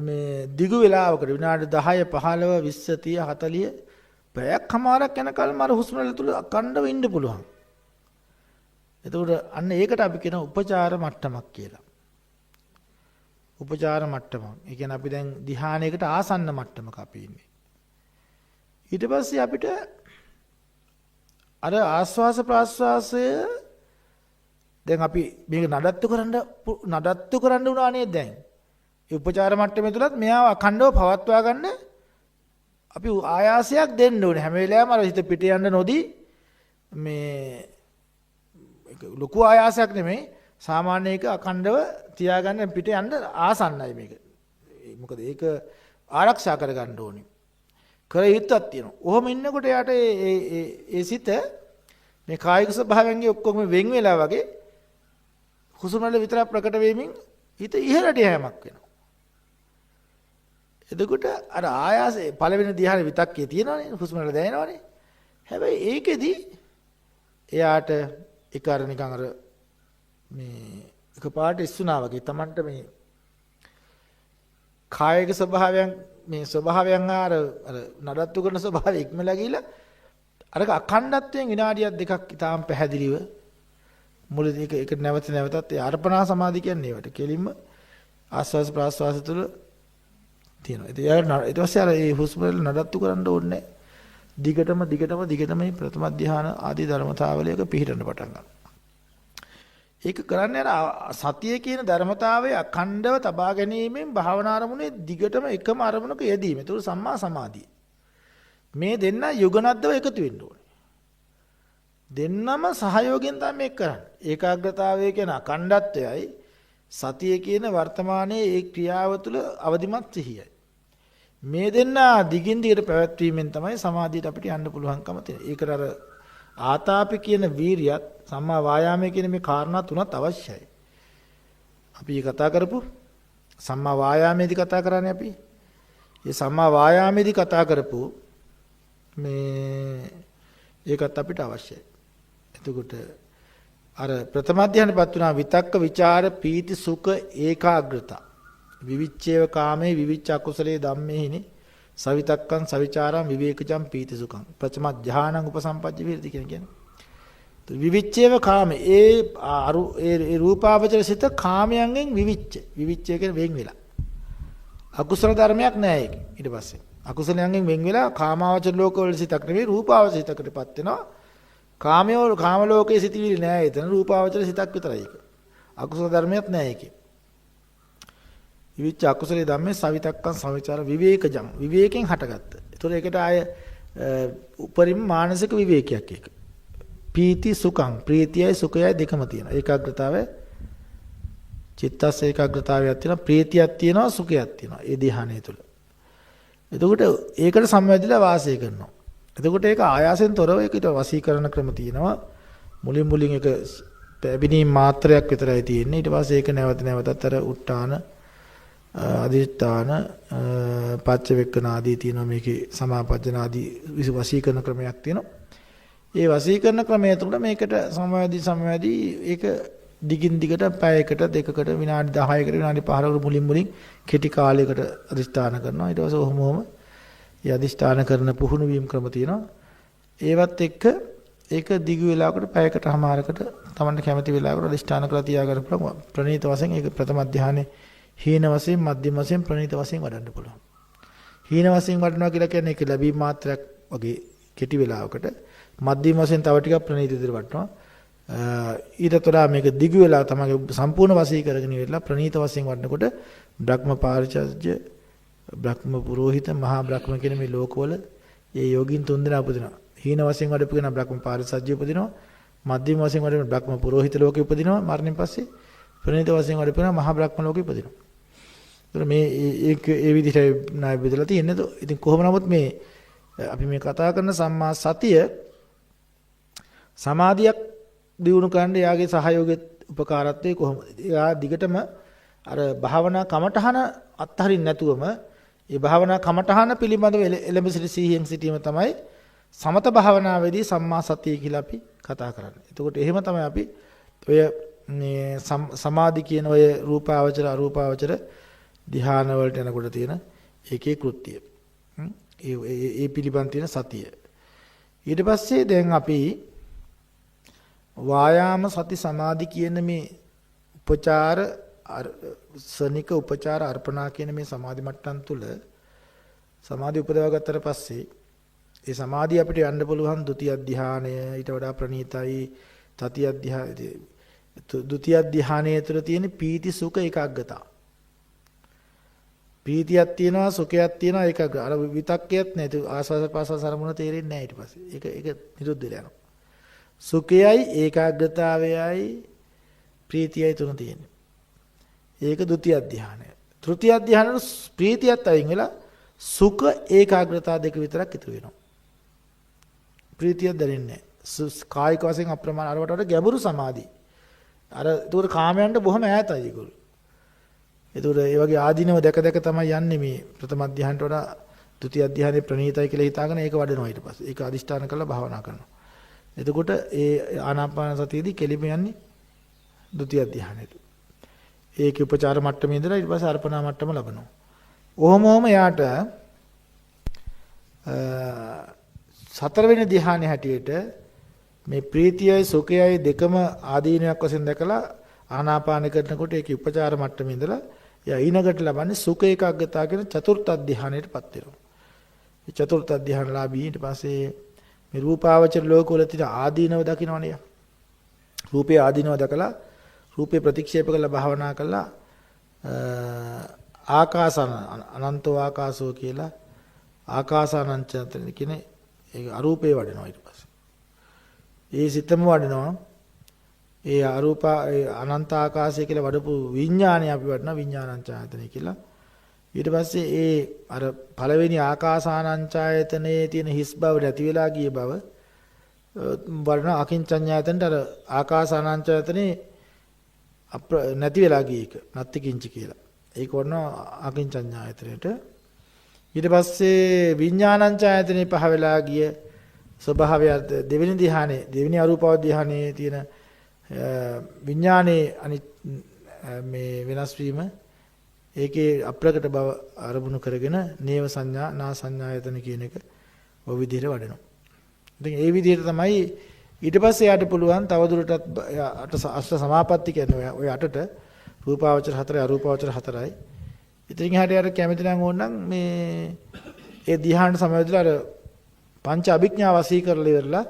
මේ දිගු වෙලාවකට විනාඩි 10 15 20 30 40 පැයක් හමාරක් යනකල්ම අර හුස්ම රැල්ල තුල අඛණ්ඩව ඉන්න පුළුවන්. එතකොට අන්න ඒකට අපි කියන උපචාර මට්ටමක් කියලා. උපචාර මට්ටමක්. ඒ කියන්නේ අපි දැන් ධ්‍යානයකට ආසන්න මට්ටමක අපි ඉන්නේ. ඊට පස්සේ අපිට අර ආස්වාස ප්‍රාස්වාසය දැන් අපි මේක නඩත්තු කරන්න උනා නේද දැන්? ඒ උපචාර මට්ටමේ තුලත් මෙයාව අඛණ්ඩව පවත්වා ගන්න අපි ආයාසයක් දෙන්න ඕනේ. හැම වෙලාවෙම අර හිත පිට යන්න නොදී මේ ලොකු ආයාසයක් නෙමෙයි සාමාන්‍ය එක අඛණ්ඩව තියාගන්න පිට යන්න ආසන්නයි මේක. මොකද ඒක ආරක්ෂා කරගන්න ඕනේ. කර යුත්තක් තියෙනවා. ඔහොම ඉන්නකොට යාට ඒ සිත මේ කායික ස්වභාවයන්ගේ ඔක්කොම වෙන් වෙලා වගේ හුස්ම වල විතරක් ප්‍රකට වෙමින් හිත ඉහළට යෑමක් වෙනවා. එතකොට අර ආයාසයේ පළවෙනි ධ්‍යාන විතක්කේ තියෙනවනේ හුස්ම වල දැනෙනවනේ. හැබැයි ඒකෙදි එයාට ඒක අර නිකන් අර මේ එකපාරට ඉස්සුනා වගේ Tamanට මේ කායික ස්වභාවයන් මේ ස්වභාවයන් අර නඩත්තු කරන ස්වභාවය ඉක්මලා ගිහිලා අරක අඛණ්ඩත්වයෙන් විනාඩියක් දෙකක් ඊටාම් පැහැදිලිව මුලදී ඒක නැවතත් ඒ අර්පණා සමාධිය කියන්නේ ඒවට කෙලින්ම ආස්වාස් ප්‍රාස්වාස තුළ තියෙනවා. ඊට පස්සේ අර ඒ හුස්ම වල නඩත්තු කරන්න ඕනේ. දිගටම මේ ප්‍රථම ධ්‍යාන ආදී ධර්මතාවලයක පිහිටන්න පටන් ගන්නවා. ඒක කරන්නේ අර සතිය කියන ධර්මතාවයේ අඛණ්ඩව තබා ගැනීමෙන් භාවනා අරමුණේ දිගටම එකම අරමුණක යෙදීම. ඒක සම්මා සමාධිය. මේ දෙන්න යුගනද්දව එකතු වෙන්න ඕනේ. දෙන්නම සහයෝගයෙන් තමයි මේක කරන්නේ. ඒකාග්‍රතාවය කියන අඛණ්ඩත්වයයි සතිය කියන වර්තමානයේ ඒ ක්‍රියාව තුළ අවදිමත් සිහියයි. මේ දෙන්න දිගින් දිගට පැවැත්වීමෙන් තමයි සමාධියට අපිට යන්න පුළුවන්කම තියෙන්නේ. ඒකට අර ආතාපි කියන වීරියත් සම්මා වායාමයේ කියන මේ කාරණා තුනත් අවශ්‍යයි. අපි කතා කරපු සම්මා වායාමයේදී කතා කරන්නේ අපි. මේ සම්මා වායාමයේදී කතා කරපු මේ ඒකත් අපිට අවශ්‍යයි. එතකොට අර ප්‍රථම ධ්‍යානෙපත් වුණා විතක්ක ਵਿਚාර පීති සුඛ ඒකාග්‍රතා. විවිච්ඡේව කාමේ විවිච්ඡ අකුසලේ ධම්මේහිනි සවිතක්කං සවිචාරං විවේකජං පීති සුඛං ප්‍රථම ධ්‍යානං උපසම්පජ්ජ විහෙරති කියන්නේ. විවිච්ඡේව කාමේ ඒ රූපාවචර සිත කාමයන්ගෙන් විවිච්ඡය කියන්නේ වෙන් වෙලා. අකුසල ධර්මයක් නෑ ඒක. ඊට පස්සේ අකුසලයන්ගෙන් වෙන් වෙලා කාමාවචර ලෝකවල සිතක් නෙවෙයි රූපාවචර සිතකටපත් වෙනවා. කාම ලෝකයේ සිටිවිලි නෑ එතන රූපාවචර සිතක් විතරයි ඒක. අකුසල ධර්මයක් නෑ ඒකේ. විවිච්ඡ අකුසලයේ ධම්මේ සවිතක්කං සවිචාර විවේකජං විවේකයෙන් හටගත්ත. ඒතකොට ඒකට ආය උපරිම මානසික විවේකයක් ඒක. පීති සුඛං ප්‍රීතියයි සුඛයයි දෙකම තියෙනවා. ඒකාග්‍රතාවය චිත්තස් ඒකාග්‍රතාවයක් තියෙනවා ප්‍රීතියක් තියෙනවා සුඛයක් තියෙනවා. ඒ ධ්‍යානය තුළ. එතකොට ඒකට සම්වැදිලා වාසය කරනවා. එතකොට ඒක ආයාසෙන් තොරව ඒකට වශීකරණ ක්‍රම තියෙනවා. මුලින් ඒක පැමිණීම් මාත්‍රයක් විතරයි තියෙන්නේ. ඊට පස්සේ ඒක නැවත නැවතත් අර උට්ටාන අදිෂ්ඨාන පච්චවෙක්කන ආදී තියෙනවා. මේකේ සමාපජ්ජන ආදී වශීකරණ ක්‍රමයක් තියෙනවා. ඒ වශීකරණ ක්‍රමය තුළ මේකට සමවැදී ඒක දිගින් දිගට පැයකට දෙකකට විනාඩි 10කට විනාඩි 15කට මුලින් කෙටි කාලයකට අදිෂ්ඨාන කරනවා. ඊට පස්සේ ඔහොම ඒ අදිෂ්ඨාන කරන පුහුණු වීම ක්‍රම තියෙනවා. ඒවත් එක්ක ඒක දිගු වෙලාවකට පැයකට හමාරකට තමන්ට කැමති වෙලාවකට අදිෂ්ඨාන කරලා තියාගන්න පුළුවන්. ප්‍රණීත වශයෙන් ඒක ප්‍රථම ධානයේ හීන වශයෙන් මධ්‍යම වශයෙන් ප්‍රණීත වශයෙන් වඩන්න පුළුවන්. හීන වශයෙන් වඩනවා කියලා කියන්නේ ඒක ලැබීම් මාත්‍රයක් වගේ කෙටි වෙලාවකට මධ්‍යම වශයෙන් තව ටිකක් ප්‍රණීත විදිහට වඩනවා. ඊට වඩා මේක දිගු වෙලා තමයි සම්පූර්ණ වශී කරගෙන ඉවරලා ප්‍රණීත වශයෙන් වඩනකොට බ්‍රහ්ම පාරිචර්ය බ්‍රහ්ම පුරোহিত මහා බ්‍රහ්ම කියන මේ ලෝකවල ඒ යෝගින් තුන්දෙනා උපදිනවා. හීන වශයෙන් වඩපු කෙනා බ්‍රහ්ම පාරිචර්ය උපදිනවා. මධ්‍යම වශයෙන් වඩපු බ්‍රහ්ම පුරোহিত ලෝකෙ උපදිනවා මරණයෙන් පස්සේ. ප්‍රණීත වශයෙන් වඩපු කෙනා මහා බ්‍රහ්ම ලෝකෙ උපදිනවා. ඒතර මේ ඒ විදිහට ණය බෙදලා තියෙන්නේ. ඉතින් කොහොම නමුත් මේ අපි මේ කතා කරන සම්මා සතිය සමාධියක් දියුණු කරන්න යාගේ සහයෝගයේ උපකාරත්වයේ කොහොමද? එයා දිගටම අර භාවනා කමඨහන අත්හරින්න නැතුවම ඒ භාවනා කමඨහන පිළිබඳව එළඹ සිටි සිහියෙන් සිටීම තමයි සමත භාවනාවේදී සම්මා සතිය කියලා අපි කතා කරන්නේ. එතකොට එහෙම තමයි අපි ඔය මේ සමාධි කියන ඔය රූපාවචර අරූපාවචර ධ්‍යාන වලට යනකොට තියෙන ඒකේ කෘත්‍යය. ඒ පිළිබඳ තියෙන සතිය. ඊට පස්සේ දැන් අපි වායාම සති සමාධි කියන මේ උපචාර සනික උපචාර අර්පණා කියන මේ සමාධි මට්ටම් තුල සමාධි උපදවා ගත්තට පස්සේ ඒ සමාධිය අපිට යන්න පුළුවන් ဒုတိ ය ධානය ඊට වඩා ප්‍රණීතයි තතිය ධානය ဒုတိ ය ධානය තුළ තියෙන පීති සුඛ ඒකාග්‍රතාව පීතියක් තියෙනවා සුඛයක් තියෙනවා ඒකාග්‍ර අර විතක්කයක් නැති ආස්වාද ප්‍රසවාස අරමුණ තේරෙන්නේ නැහැ ඊට පස්සේ ඒක නිරුද්ධ වෙලා යනවා සුඛයයි ඒකාග්‍රතාවයයි ප්‍රීතියයි තුන තියෙනවා. ඒක ဒုတိ ය ධානය. තෘතිය ධානය ප්‍රීතියත් අයින් වෙලා සුඛ ඒකාග්‍රතාව දෙක විතරක් ඉතුරු වෙනවා. ප්‍රීතිය දැනෙන්නේ නැහැ. කායික වශයෙන් අප්‍රමාණ අරවට වඩා ගැඹුරු සමාධි. අර ඒතකොට කාමයන්ට බොහොම ඈතයි ඒගොල්ලෝ. ඒතකොට ඒ වගේ ආධිනව දැක දැක තමයි යන්නේ මේ ප්‍රථම ධානයට වඩා ဒုတိ ය ධානයේ ප්‍රණීතයි කියලා හිතාගෙන ඒක වඩනවා ඊට පස්සේ. ඒක අදිෂ්ඨාන කරලා භාවනා කරනවා. එතකොට ඒ ආනාපාන සතියේදී කෙලිම යන්නේ ဒုတိ ය ධානයට. ඒකේ උපචාර මට්ටමේ ඉඳලා ඊට පස්සේ අර්පණා මට්ටම ලබනවා. ඔහොම යාට සතරවෙනි ධානයේ හැටියට මේ ප්‍රීතියයි සුඛයයි දෙකම ආදීනයක් වශයෙන් දැකලා ආනාපාන කරනකොට ඒකේ උපචාර මට්ටමේ ඉඳලා එයා ඊනකට ලබන්නේ සුඛ ඒකාග්‍රතාව කියන චතුර්ථ ධානයටපත් වෙනවා. මේ චතුර්ථ ධානලාභී ඊට පස්සේ මේ රූපාවචර ලෝකවල තියෙන ආදීනව දකින්නවනේ. රූපේ ආදීනව දැකලා රූපේ ප්‍රතික්ෂේප කරලා භාවනා කළා ආකාසන අනන්තෝ ආකාසෝ කියලා ආකාසානංචතන කියන්නේ ඒ අරූපේ වඩනවා ඊට පස්සේ. ඒ සිතම වඩනවා. ඒ අරූපා අනන්ත ආකාශය කියලා වඩපු විඥානය අපි වඩනවා විඥානංචායතනෙ කියලා. ඊට පස්සේ ඒ අර පළවෙනි ආකාසානංචායතනයේ තියෙන හිස් බව නැති වෙලා ගිය බව වර්ණ අකින්චඤ්ඤායතනට අර ආකාසානංචායතනේ නැති වෙලා ගිය එක නැති කිංචි කියලා. ඒක වර්ණ අකින්චඤ්ඤායතනයට. ඊට පස්සේ විඥානංචායතනේ පහ වෙලා ගිය ස්වභාවය දෙවෙනි ධ්‍යානයේ දෙවෙනි අරූපව ධ්‍යානයේ තියෙන විඥානයේ අනිත් මේ වෙනස් වීම ඒකේ අප්‍රකට බව අරමුණු කරගෙන නේව සංඥා නා සංඥායතන කියන එක ඔය විදිහට වඩනවා. ඉතින් ඒ විදිහට තමයි ඊට පස්සේ යාට පුළුවන් තවදුරටත් අෂ්ට සමාපatti කියන්නේ ඔය අටට රූපාවචර 4යි අරූපාවචර 4යි. ඉතින් එහාට යාට කැමති නම් ඕනනම් මේ ඒ ධ්‍යාන සමවැදලා අර පංච අභිඥා වශී කරලා ඉවරලා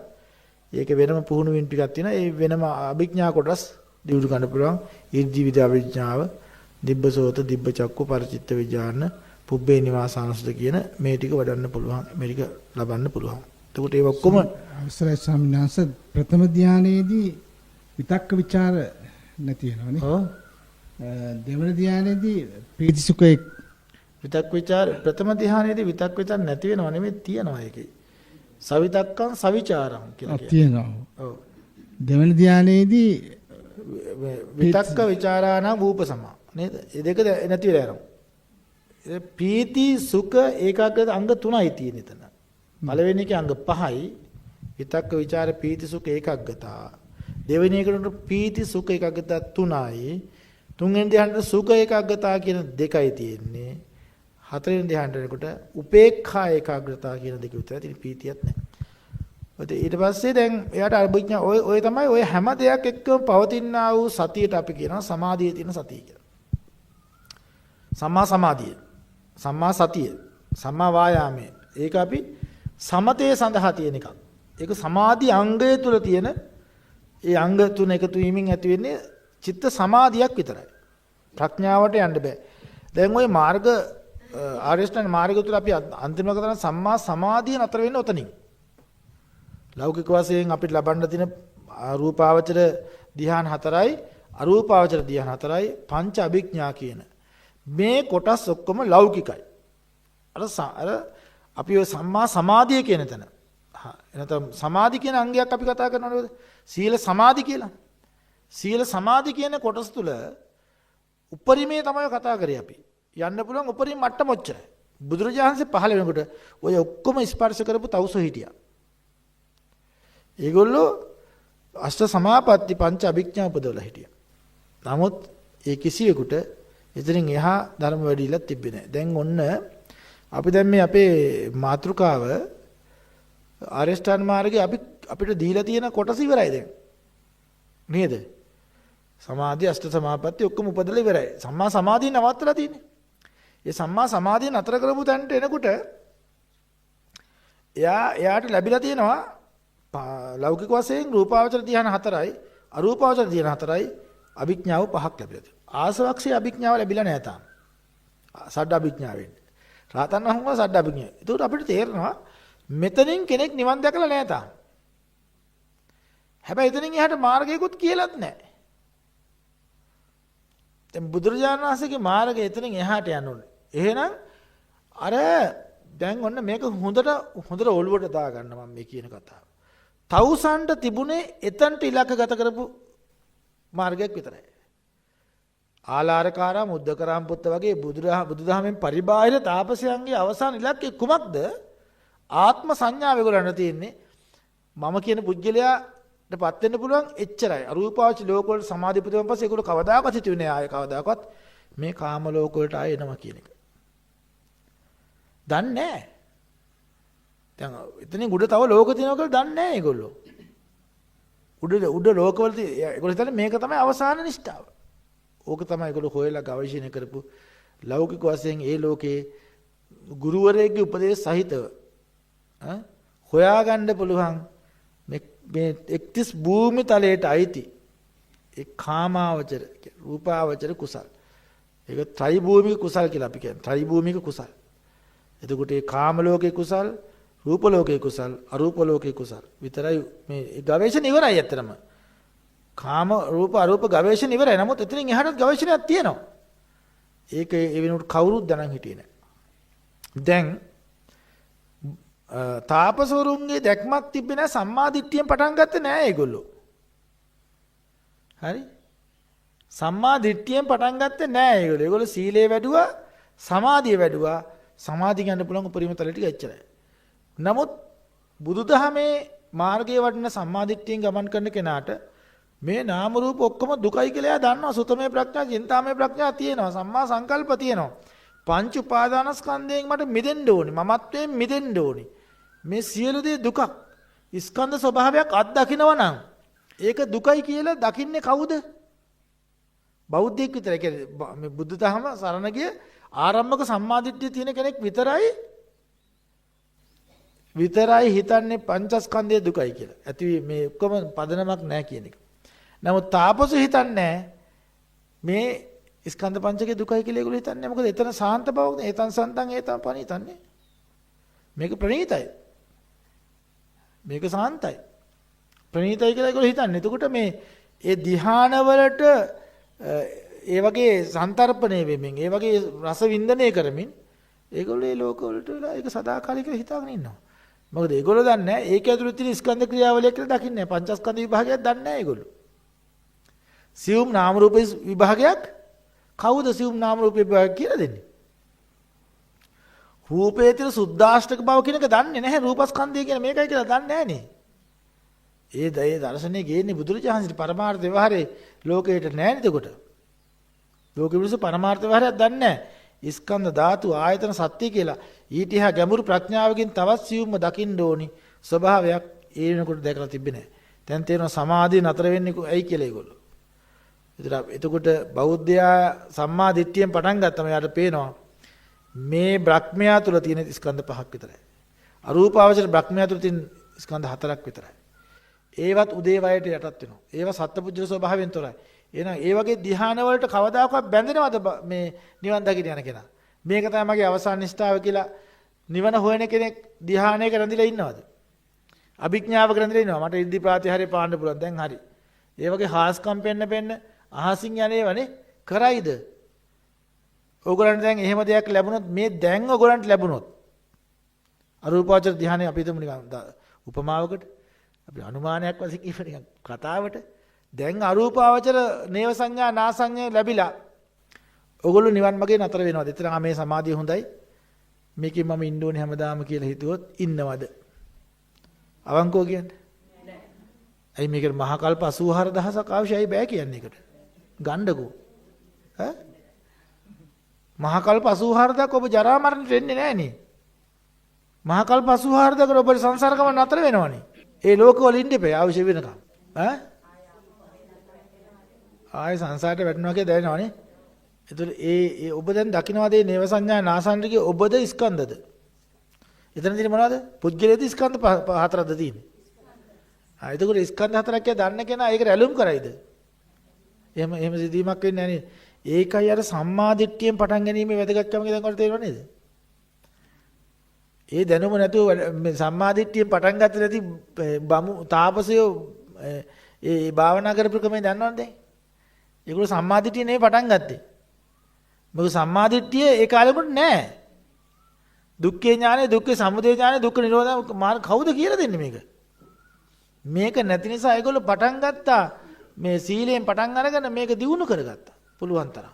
ඒක වෙනම පුහුණු වෙන ටිකක් තියෙනවා. ඒ වෙනම අභිඥා කොටස් දියුණු කරන්න පුළුවන්. ඊර්ජි විද අභිඥාව දිබ්බසෝත දිබ්බ චක්කු පරිචිත්ත විඥාන පුබ්බේ නිවාසානසුද කියන මේ ටික වඩන්න පුළුවන් මේ ටික ලබන්න පුළුවන්. එතකොට ඒ ඔක්කොම අවසරයි ස්වාමීන් වහන්සේ ප්‍රථම ධානයේදී විතක්ක ਵਿਚාර නැති වෙනවනේ. ඔව්. දෙවන ධානයේදී ප්‍රීති සුඛ විතක් ਵਿਚාර ප්‍රථම ධානයේදී විතක් ਵਿਚාර නැති වෙනව නෙමෙයි තියෙනවා ඒකේ. සවිතක්කං සවිචාරං කියලා කියනවා. තියෙනවා. ඔව්. දෙවන ධානයේදී විතක්ක ਵਿਚාරාණ රූප සමා නේද? මේ දෙක නැති වෙලා යනවා. පීති සුඛ ඒකාග්‍රත අංග 3යි තියෙන එතන. පළවෙනි එකේ අංග 5යි. විතක්ක ਵਿਚාර පීති සුඛ ඒකාග්‍රතා. දෙවෙනි එකට පීති සුඛ ඒකාග්‍රතා 3යි. තුන්වෙනි ධ්‍යානට සුඛ ඒකාග්‍රතා කියන දෙකයි තියෙන්නේ. හතරවෙනි ධ්‍යානට උපේක්ඛා ඒකාග්‍රතා කියන දෙක විතරයි තියෙන්නේ. පීතියක් නැහැ. ඊට පස්සේ දැන් එයාට අභිඥා ඔය තමයි ඔය හැම දෙයක් එක්කම පවතිනා වූ සතියට අපි කියනවා සමාධියේ තියෙන සතිය කියලා. සම්මා සමාධිය, සම්මා සතිය, සම්මා වායාමය. ඒක අපි සමතේ සඳහා තියෙන එකක්. ඒක සමාධි අංගය තුල තියෙන ඒ අංග තුන එකතු වීමෙන් ඇති වෙන්නේ චිත්ත සමාධියක් විතරයි. ප්‍රඥාවට යන්න බෑ. දැන් ওই මාර්ග ආරියෂ්ඨාන මාර්ගය තුල අපි අන්තිම කරන සම්මා සමාධිය නතර වෙන්නේ ඔතනින්. ලෞකික වශයෙන් අපිට ලබන්න තියෙන රූපාවචර ධ්‍යාන 4යි අරූපාවචර ධ්‍යාන 4යි පංච අභිඥා කියන මේ කොටස් ඔක්කොම ලෞකිකයි. අර අපි ඔය සම්මා සමාධිය කියන තැන එනතම් සමාධි කියන අංගයක් අපි කතා කරනවනේ සීල සමාධි කියලා. සීල සමාධි කියන කොටස් තුල උපරිමේ තමයි කතා කරේ අපි. යන්න පුළුවන් උපරිම මට්ටම ඔච්චරයි. බුදුරජාණන්සේ පහළ වෙනකොට ඔය ඔක්කොම ස්පර්ශ කරපු තවුසෝ හිටියා. ඒගොල්ලෝ අෂ්ට සමාපatti පංච අභිඥා උපදවලා හිටියා. නමුත් ඒ කිසිවෙකුට එතනින් එහා ධර්ම වැඩිලා තිබ්බේ නැහැ. දැන් ඔන්න අපි දැන් මේ අපේ මාතෘකාව ආරියෂ්ඨාන මාර්ගයේ අපිට දීලා තියෙන කොටස ඉවරයි දැන්. නේද? සමාධි අෂ්ට සමාපatti ඔක්කොම උපදලා ඉවරයි. සම්මා සමාධිය නවත්තලා තියෙන්නේ. ඒ සම්මා සමාධිය නතර කරපු තැනට එනකොට එයාට ලැබිලා තියෙනවා ලෞකික වශයෙන් රූපාවචර ධ්‍යාන 4යි අරූපාවචර ධ්‍යාන 4යි අභිඥාව 5ක් ලැබිලා තියෙනවා. ආසවක්ෂේ අභිඥාව ලැබිලා නැහැ තාම. සඩ අභිඥාවෙන්. රාතන් වහන්සේ සඩ අභිඥාව. ඒකට අපිට තේරෙනවා මෙතනින් කෙනෙක් නිවන් දැකලා නැහැ තාම. හැබැයි එතනින් එහාට මාර්ගයකුත් කියලාත් නැහැ. දැන් බුදුරජාණන් වහන්සේගේ මාර්ගය එතනින් එහාට යන්න ඕනේ. එහෙනම් අර දැන් ඔන්න මේක හොඳට ඔළුවට දාගන්න මම මේ කියන කතාව. තවුසන්ට තිබුණේ එතනට ඉලක්කගත කරපු මාර්ගයක් විතරයි. ආලාරකාරා මුද්දකරාම් පුත්ත වගේ බුදුදහමෙන් පරිබාහිර තාපසයන්ගේ අවසාන ඉලක්කය කුමක්ද? ආත්ම සංඥාව ඒගොල්ලන්ට තියෙන්නේ. මම කියන පුජ්‍යලයාටපත් වෙන්න පුළුවන් එච්චරයි. අරූපාවච ලෝක වලට සමාධි ප්‍රතිපදන් පස්සේ ඒගොල්ලෝ කවදාකවත් හිතුවේ නෑ ආයේ කවදාකවත් මේ කාම ලෝක වලට ආයේ එනවා කියන එක. දන්නේ නෑ. දැන් එතනින් උඩ තව ලෝක තියෙනවා කියලා දන්නේ නෑ ඒගොල්ලෝ. උඩ ලෝකවල ඒගොල්ලෝ හිතන්නේ මේක තමයි අවසාන නිෂ්ඨාව. ඕක තමයි ඒගොල්ලෝ හොයලා ගවේෂණය කරපු ලෞකික වශයෙන් ඒ ලෝකේ ගුරුවරයෙක්ගේ උපදේශ සහිතව හොයාගන්න පුළුවන් මේ 31 භූමි තලයට අයිති ඒ කාමාවචර රූපාවචර කුසල්. ඒක ත්‍රි භූමික කුසල් කියලා අපි කියන්නේ. ත්‍රි භූමික කුසල්. එතකොට ඒ කාම ලෝකේ කුසල්, රූප ලෝකේ කුසල්, අරූප ලෝකේ කුසල් විතරයි මේ ගවේෂණ ඉවරයි ඇත්තටම. කාම රූප අරූප ගවේෂණ ඉවරයි. නමුත් එතනින් එහාට ගවේෂණයක් තියෙනවා. ඒක ඒ වෙනුවට කවුරුත් දැනන් හිටියේ නැහැ. දැන් තාපසවරුන්ගේ දැක්මක් තිබ්බේ නැහැ. සම්මා දිට්ඨියෙන් පටන් ගත්තේ නැහැ ඒගොල්ලෝ. හරි? සම්මා දිට්ඨියෙන් පටන් ගත්තේ නැහැ ඒගොල්ලෝ. ඒගොල්ලෝ සීලය වැඩුවා, සමාධිය වැඩුවා. සමාධිය ගන්න පුළුවන් උපරිම තල ටික එච්චරයි. නමුත් බුදුදහමේ මාර්ගයේ වඩන සම්මා දිට්ඨියෙන් ගමන් කරන කෙනාට මේ නාම රූප ඔක්කොම දුකයි කියලා එයා දන්නවා. සුතමේ ප්‍රඥා, චින්තාමේ ප්‍රඥා තියෙනවා. සම්මා සංකල්ප තියෙනවා. පංච උපාදානස්කන්ධයෙන් මට මිදෙන්න ඕනේ. මමත්වයෙන් මිදෙන්න ඕනේ. මේ සියලු දේ දුකක්. ස්කන්ධ ස්වභාවයක් අත්දකින්නවා නම් ඒක දුකයි කියලා දකින්නේ කවුද? බෞද්ධයෙක් විතරයි. කියන්නේ මේ බුද්ධ ධර්ම සරණ ගිය ආරම්භක සම්මාදිට්ඨිය තියෙන කෙනෙක් විතරයි හිතන්නේ පංචස්කන්ධය දුකයි කියලා. ඇති මේ ඔක්කොම පදනමක් නැහැ කියන එක. නමුත් තාපසු හිතන්නේ මේ ස්කන්ධ පංචකේ දුකයි කියලා ඒගොල්ලෝ හිතන්නේ. මොකද එතන සාන්ත බවක් නේ. ඒතන් සන්තන් ඒතන් පණිතන්නේ. මේක ප්‍රණීතයි. මේක සාන්තයි. ප්‍රණීතයි කියලා ඒගොල්ලෝ හිතන්නේ. එතකොට මේ ඒ ධ්‍යානවලට ඒ වගේ සන්තරපණය වෙමින්, ඒ වගේ රස වින්දනය කරමින් ඒගොල්ලෝ ඒ ලෝකවලට වෙලා ඒක සදාකාලිකව හිතාගෙන ඉන්නවා. මොකද ඒගොල්ලෝ දන්නේ නැහැ ඒක ඇතුළේ තියෙන ස්කන්ධ ක්‍රියාවලිය කියලා දකින්නේ නැහැ. පංචස්කන්ධ විභාගයක් දන්නේ නැහැ ඒගොල්ලෝ. සියුම් නාම රූප විභාගයක් කවුද සියුම් නාම රූප විභාග කියලා දෙන්නේ? රූපයේ තියෙන සුද්ධාෂ්ටක බව කියන එක දන්නේ නැහැ. රූපස්කන්ධය කියන මේකයි කියලා දන්නේ නැහැ නේ. ඒ දර්ශනේ ගේන්නේ බුදුරජාණන්සේ පරමාර්ථ ව්‍යවහාරේ ලෝකයට නැහැ නේද කොට? ලෝකෙ මිනිස්සු පරමාර්ථ ව්‍යවහාරයක් දන්නේ නැහැ. ස්කන්ධ ධාතු ආයතන සත්‍ය කියලා ඊට එහා ගැඹුරු ප්‍රඥාවකින් තවත් සියුම්ම දකින්න ඕනි ස්වභාවයක් ඒ වෙනකොට දැකලා තිබෙන්නේ නැහැ. දැන් තේරෙනවා සමාධිය නතර වෙන්නේ ඇයි කියලා ඒගොල්ලෝ. එතකොට බෞද්ධයා සම්මා දිට්ඨියෙන් පටන් ගත්තම යාට පේනවා මේ බ්‍රහ්මයා තුල තියෙන ස්කන්ධ පහක් විතරයි. අරූපාවචර බ්‍රහ්මයා තුල තියෙන ස්කන්ධ හතරක් විතරයි. ඒවත් උදේ වයයට යටත් වෙනවා. ඒවා සත්පුජ්‍යල ස්වභාවයෙන් තොරයි. එහෙනම් ඒ වගේ ධ්‍යාන වලට කවදාකවත් බැඳෙනවද මේ නිවන් දකින්න යන කෙනා? මේක තමයි මගේ අවසාන නිෂ්ඨාව කියලා නිවන හොයන කෙනෙක් ධ්‍යානයක රැඳිලා ඉන්නවද? අභිඥාවක රැඳිලා ඉන්නවා. මට ඉර්ධි ප්‍රාතිහාර්ය පාන්න පුළුවන්. දැන් හරි. ඒ වගේ හාස්කම් පෙන්න අහසින් යන්නේවනේ කරයිද? ඕගොල්ලන්ට දැන් එහෙම දෙයක් ලැබුණොත් මේ දැන් ඕගොල්ලන්ට ලැබුණොත් අරූපාවචර ධ්‍යානෙ අපි හිතමු නිකන් උපමාවකට අපි අනුමානයක් වශයෙන් කියපු නිකන් කතාවට දැන් අරූපාවචර නේව සංඥා නා සංඥා ලැබිලා ඕගොල්ලෝ නිවන් මාගේ නතර වෙනවද? එතන මේ සමාධිය හොඳයි. මේකෙන් මම ඉන්න ඕනේ හැමදාම කියලා හිතුවොත් ඉන්නවද? අවංකව කියන්නේ. ඇයි මේකට මහා කල්ප 84000ක් අවශ්‍යයි බෑ කියන්නේ ඒකට. ගණ්ඩකෝ. ඈ? මහා කල්ප 84000ක් ඔබ ජරා මරණයට එන්නේ නැහැ නේ. මහා කල්ප 84000කට ඔබ සංසාර ගමන නතර වෙනවනේ. ඒ ලෝකවල ඉන්න එපා අවශ්‍ය වෙනකම්. ඈ? ආයි සංසාරයට වැටෙනවා කියලා දැනෙනවනේ. ඒතර ඒ ඔබ දැන් දකින්නවාද මේ නේව සංඥා නාසන්ද්‍රිකේ ඔබද ස්කන්ධද? එතන තියෙන්නේ මොනවද? පුද්ගලයේද ස්කන්ධ හතරක්ද තියෙන්නේ? එතකොට ස්කන්ධ හතරක් කියලා දන්න කෙනා ඒක රැළුම් කරයිද? එහෙම සිද්ධීමක් වෙන්නේ නැහැ නේද? ඒකයි අර සම්මා දිට්ඨියෙන් පටන් ගැනීමේ වැදගත්කම කියලා දැන් ඔයාලට තේරෙනව නේද? ඒ දැනුම නැතුව මේ සම්මා දිට්ඨියෙන් පටන් ගත්තේ නැති බමු තාපසයෝ ඒ භාවනා කරපු ක්‍රමය දන්නවද දැන්? ඒගොල්ලෝ සම්මා දිට්ඨිය නෙවෙයි පටන් ගත්තේ. මොකද සම්මා දිට්ඨිය ඒ කාලෙකට නැහැ. දුක්ඛේ ඥානෙ, දුක්ඛේ සමුදය ඥානෙ, දුක්ඛ නිරෝධ මාර්ග කවුද කියලා දෙන්නේ මේක? මේක නැති නිසා ඒගොල්ලෝ පටන් ගත්තා මේ සීලයෙන් පටන් අරගෙන මේක දියුණු කරගත්තා. පුළුවන් තරම්.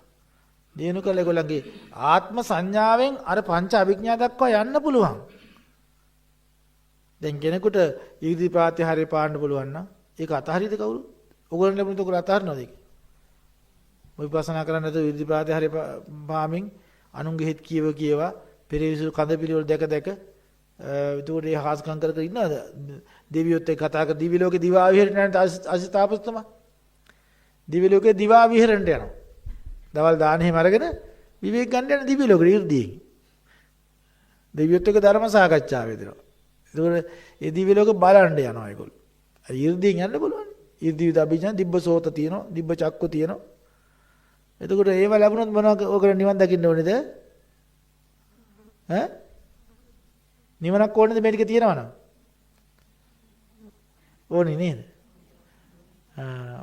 දියුණු කළ ඒගොල්ලන්ගේ ආත්ම සංඥාවෙන් අර පංච අභිඥා දක්වා යන්න පුළුවන්. දැන් කෙනෙකුට ඊර්ධි ප්‍රාතිහාර්ය පාන්න පුළුවන් නම් ඒක අතහරියද කවුරු? ඕගොල්ලන් ලැබුණත් ඔයගොල්ලෝ අතහරිනවද ඒක? ඔය විපස්සනා කරන්නේ නැතුව ඊර්ධි ප්‍රාතිහාර්ය පාමින් අනුන්ගේ හිත කියවා පෙරවිසු කඳ පිළිවෙල දැක එතකොට ඒ හාස්කම් කර ඉන්නවද? දෙවියොත් එක්ක කතා කර දිවි ලෝකේ දිවා විහෙරණ යන අසිතාපස්තම. දිවි ලෝකේ දිවා විහෙරණට යනවා. දවල් දාන එහෙම අරගෙන විවේක ගන්න යන දිවි ලෝකෙ ඉර්ධියෙන්. දෙවියොත් එක්ක ධර්ම සාකච්ඡා වේදෙනවා. එතකොට ඒ දිවි ලෝකෙ බලන්න යනවා ඒගොල්ලෝ. ඉර්ධියෙන් යන්න බලවන්නේ. ඉර්ධි විද අභිඥා දිබ්බ සෝත තියෙනවා, දිබ්බ චක්ක තියෙනවා. එතකොට ඒව ලැබුණොත් මොනවද ඔයගොල්ලෝ නිවන් දකින්න ඕනේද? ඈ? නිවනක් ඕනේද මේ ටික තියෙනවනම්? ඕනේ නේද?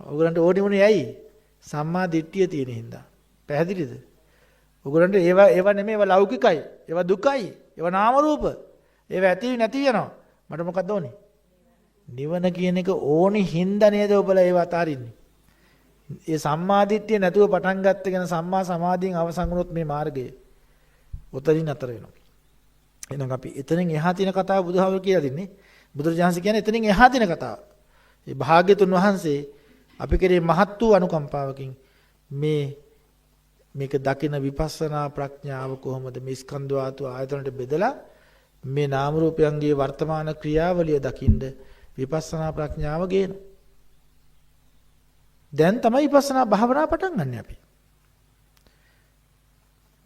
ඔයගලන්ට ඕනේ මොනේ ඇයි? සම්මා දිට්ඨිය තියෙන හින්දා. පැහැදිලිද? ඔයගලන්ට ඒවා නෙමෙයි ඒවා ලෞකිකයි. ඒවා දුකයි. ඒවා නාම රූප. ඒවා ඇති නැති වෙනවා. මට මොකක්ද ඕනේ? නිවන කියන එක ඕනි හින්දා නේද ඔබලා ඒවා අතාරින්නේ. ඒ සම්මා දිට්ඨිය නැතුව පටන් ගත්ත කෙන සම්මා සමාධියෙන් අවසන් වුණොත් මේ මාර්ගය උතරින් අතර වෙනවා. එහෙනම් අපි එතනින් එහා තියෙන කතාව බුදුහාමුදුරු කියලා දෙන්නේ. බුදුරජාණන් කියන්නේ එතනින් එහා තියෙන කතාව. ඒ භාග්‍යතුන් වහන්සේ අපි කෙරේ මහත් වූ අනුකම්පාවකින් මේක දකින විපස්සනා ප්‍රඥාව කොහොමද මේ ස්කන්ධ ධාතු ආයතනට බෙදලා මේ නාම රූපයන්ගේ වර්තමාන ක්‍රියාවලිය දකින්ද විපස්සනා ප්‍රඥාව ගේන. දැන් තමයි විපස්සනා භාවනාව පටන් ගන්න අපි.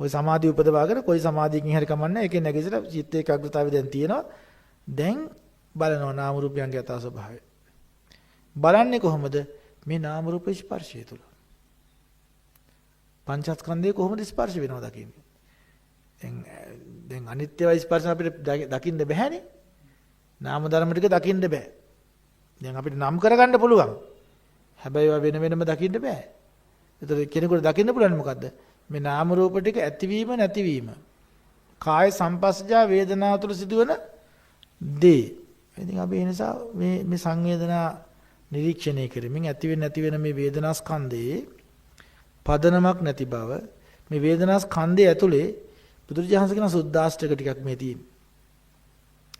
ඔය සමාධිය උපදවාගෙන කොයි සමාධියකින් හරි කමන්නේ ඒකේ නැගිටලා චිත්ත ඒකාග්‍රතාවය දැන් තියෙනවා. දැන් බලනවා නාම රූපයන්ගේ යථා ස්වභාවය. බලන්නේ කොහොමද? මේ නාම රූප ස්පර්ශය තුල. පංචස්කන්ධය කොහොමද ස්පර්ශ වෙනවද දකින්නේ? දැන් අනිත්‍යව ස්පර්ශ අපිට දකින්න බැහැනේ. නාම ධර්ම ටික දකින්න බෑ. දැන් අපිට නම් කරගන්න පුළුවන්. හැබැයි ඒවා වෙන වෙනම දකින්න බෑ. ඒතර කෙනෙකුට දකින්න පුළුවන් මොකද්ද? මේ නාම රූප ටික ඇතිවීම නැතිවීම. කාය සංපස්සජා වේදනාව තුළ සිදුවන දේ. ඉතින් අපි ඒ නිසා මේ සංවේදනා නිරීක්ෂණය කරමින් ඇති වෙන නැති වෙන මේ වේදනා ස්කන්ධයේ පදනමක් නැති බව මේ වේදනා ස්කන්ධය ඇතුලේ බුදුරජාණන් කියන සුද්දාෂ්ටක ටිකක් මේ තියෙන්නේ.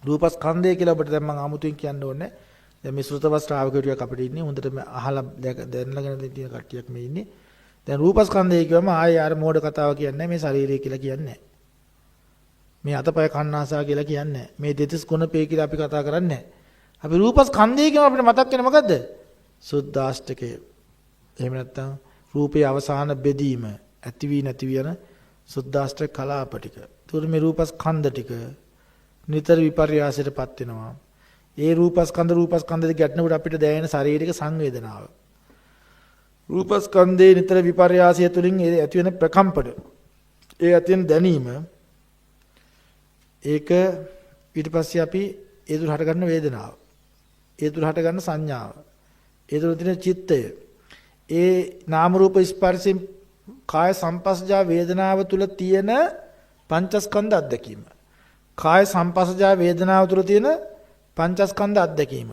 රූපස්කන්ධය කියලා ඔබට දැන් මම 아무තුන් කියන්න ඕනේ. දැන් මේ ශ්‍රුතවස් ශ්‍රාවකයෝ ටිකක් අපිට ඉන්නේ. හොඳට අහලා දැනලාගෙන තියෙන කට්ටියක් මේ ඉන්නේ. දැන් රූපස්කන්ධය කියවම ආයේ අර මෝඩ කතාව කියන්නේ මේ ශරීරය කියලා කියන්නේ. මේ අතපය කන්නාසා කියලා කියන්නේ. මේ දෙතිස් ගුණපේ කියලා අපි කතා කරන්නේ. අපි රූපස්කන්ධය කියම අපිට මතක් වෙන්නේ මොකද්ද? සුද්දාෂ්ටකය. එහෙම නැත්නම් රූපේ අවසාන බෙදීම ඇති වී නැති වෙන සුද්දාෂ්ටක කලාප ටික. ඒතකොට මේ රූපස්කන්ධ ටික නිතර විපර්යාසයටපත් වෙනවා. ඒ රූපස්කන්ධ දෙක ගැටෙනකොට අපිට දැනෙන ශාරීරික සංවේදනාව. රූපස්කන්ධේ නිතර විපර්යාසය තුළින් ඇති වෙන ප්‍රකම්පන. ඒ ඇති වෙන දැනීම ඒක ඊට පස්සේ අපි ඒ තුළ හට ගන්න වේදනාව. ඒ තුළ හට ගන්න සංඥාව. ඒ තුළ තියෙන චිත්තය. ඒ නාම රූප ස්පර්ශයෙන් කාය සංපස්සජා වේදනාව තුළ තියෙන පංචස්කන්ධ අත්දැකීම. කාය සංපස්සජා වේදනාව තුළ තියෙන පංචස්කන්ධ අත්දැකීම.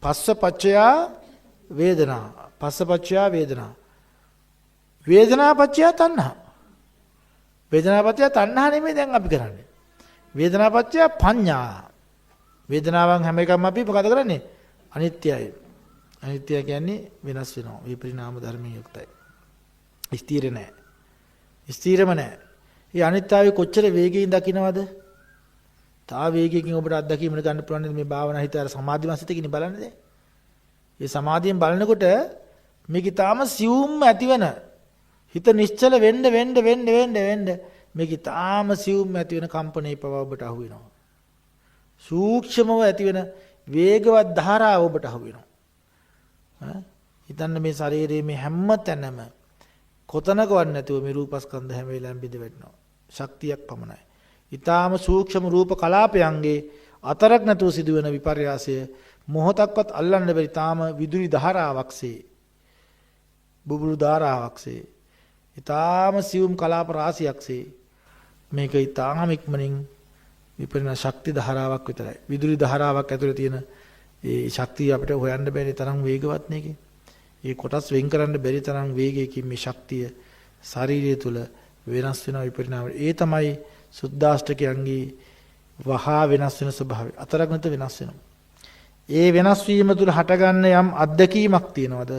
පස්සපච්චයා වේදනා. පස්සපච්චයා වේදනා. වේදනාපච්චයා තණ්හා. වේදනාපච්චයා තණ්හා නෙමෙයි දැන් අපි කරන්නේ. වේදනාපච්චයා පඤ්ඤා. වේදනාවන් හැම එකක්ම අපි මොකද කරන්නේ? අනිත්‍යයි. අනිත්‍ය කියන්නේ වෙනස් වෙනවා. විපරිණාම ධර්මයෙන් යුක්තයි. ස්ථිර නැහැ. ස්ථිරම නැහැ. මේ අනිත්‍යය කොච්චර වේගයෙන් දකින්නවද? තා වේගයෙන් ඔබට අත්දැකීමකට ගන්න පුළුවන් මේ භාවනා හිත අර සමාධිමත් සිතකින් බලන්නේ දැන්. මේ සමාධියෙන් බලනකොට මේක ඊටාම සියුම් ඇතිවෙන හිත නිශ්චල වෙන්න මේක ඊටාම සියුම් ඇතිවෙන කම්පණේ පව ඔබට අහු වෙනවා. සූක්ෂමව ඇතිවෙන වේගවත් ධාරාව ඔබට අහු වෙනවා. හිතන්න මේ ශරීරයේ මේ හැම තැනම කොතනකවත් නැතුව මේ රූපස්කන්ධ හැම වෙලාවෙම බිඳ වැටෙනවා. ශක්තියක් පමණයි. ඊටාම සූක්ෂම රූප කලාපයන්ගේ අතරක් නැතුව සිදුවෙන විපර්යාසය මොහොතක්වත් අල්ලන්න බැරි තාම විදුලි ධාරාවක්සේ බුබුලු ධාරාවක්සේ ඊටාම සියුම් කලාප රාශියක්සේ මේක ඊටාම ඉක්මනින් විපරිණාම ශක්ති ධාරාවක් විතරයි. විදුලි ධාරාවක් ඇතුලේ තියෙන ඒ ශක්තිය අපිට හොයන්න බැරි තරම් වේගවත් නේකේ. ඒ කොටස් වෙන් කරන්න බැරි තරම් වේගයකින් මේ ශක්තිය ශරීරය තුල වෙනස් වෙන විපරිණාම. ඒ තමයි සුද්දාෂ්ටකයන්ගේ වහා වෙනස් වෙන ස්වභාවය. අතරක් නැත වෙනස් වෙනවා. ඒ වෙනස් වීම තුල හටගන්න යම් අත්දැකීමක් තියනවාද?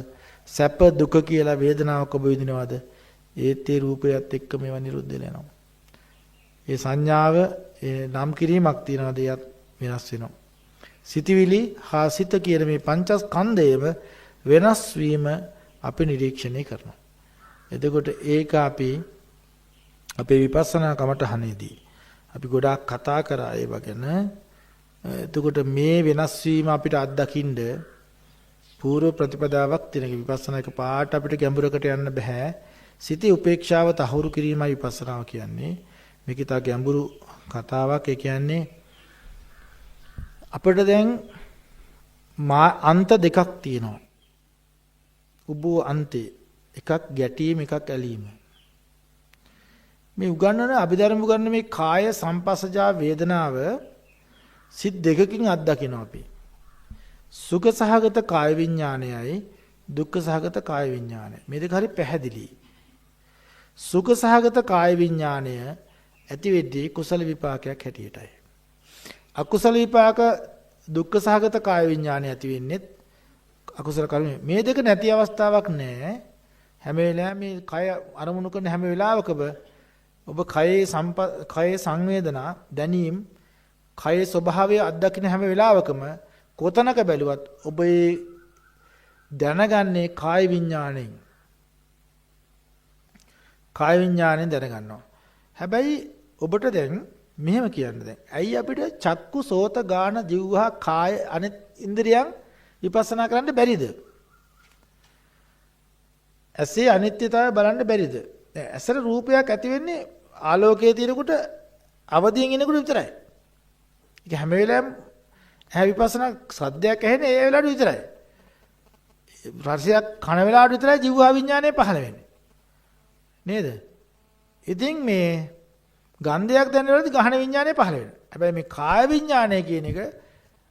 සැප දුක කියලා වේදනාවක් ඔබ විඳිනවාද? ඒත් ඒ රූපයත් එක්ක මේවා නිරුද්ධ වෙලා යනවා. ඒ සංඥාව ඒ නම් කිරීමක් තියනවාද? ඒත් වෙනස් වෙනවා. සිතවිලි හා සිත කියන මේ පංචස්කන්ධයම වෙනස් වීම අපි නිරීක්ෂණය කරනවා. එතකොට ඒක අපි අපේ විපස්සනා කමටහනේදී අපි ගොඩාක් කතා කරා ඒ වගේන. එතකොට මේ වෙනස් වීම අපිට අත්දකින්න පූර්ව ප්‍රතිපදාවක් තියෙන විපස්සනා එක පාට අපිට ගැඹුරකට යන්න බෑ. සිතේ උපේක්ෂාව තහවුරු කිරීමයි විපස්සනාව කියන්නේ. මේක තා ගැඹුරු කතාවක්. ඒ කියන්නේ අපිට දැන් අන්ත දෙකක් තියෙනවා. උබෝ අන්තේ එකක් ගැටීම එකක් ඇලීම. මේ උගන්වන අභිධර්ම උගන්වන මේ කාය සංපස්සජා වේදනාව සිත් දෙකකින් අත්දකිනවා අපි. සුඛ සහගත කාය විඥානයයි දුක්ඛ සහගත කාය විඥානය. මේ දෙක හරි පැහැදිලි. සුඛ සහගත කාය විඥානය ඇති වෙද්දී කුසල විපාකයක් හැටියටයි. අකුසල විපාක දුක්ඛ සහගත කාය විඥානය ඇති වෙන්නේ අකුසල කර්ම. මේ දෙක නැති අවස්ථාවක් නැහැ. හැම වෙලාවෙම මේ කය අරමුණු කරන හැම වෙලාවකම ඔබ කයේ සංවේදනා දැනීම කයේ ස්වභාවය අත්දකින්න හැම වෙලාවකම කොතනක බැලුවත් ඔබ ඒ දැනගන්නේ කාය විඥාණයෙන්. කාය විඥාණයෙන් දැනගන්නවා. හැබැයි ඔබට දැන් මෙහෙම කියන්න දැන්. ඇයි අපිට චක්කු සෝත ගාන જીවහා කාය අනිත් ඉන්ද්‍රියන් විපස්සනා කරන්න බැරිද? ඇසේ අනිත්‍යතාවය බලන්න බැරිද? ඇසට රූපයක් ඇති වෙන්නේ ආලෝකයේ තියෙනකොට අවදියෙන් ඉනකොට විතරයි. ඒක හැම වෙලාවෙම ඇහැ විපස්සනා සද්දයක් ඇහෙන්නේ ඒ වෙලාවට විතරයි. රසයක් කන වෙලාවට විතරයි જીවහා විඥානය පහළ වෙන්නේ. නේද? ඉතින් මේ ගන්ධයක් දැනෙන වෙලාවදී ගහන විඥානය පහළ වෙනවා. හැබැයි මේ කාය විඥානය කියන එක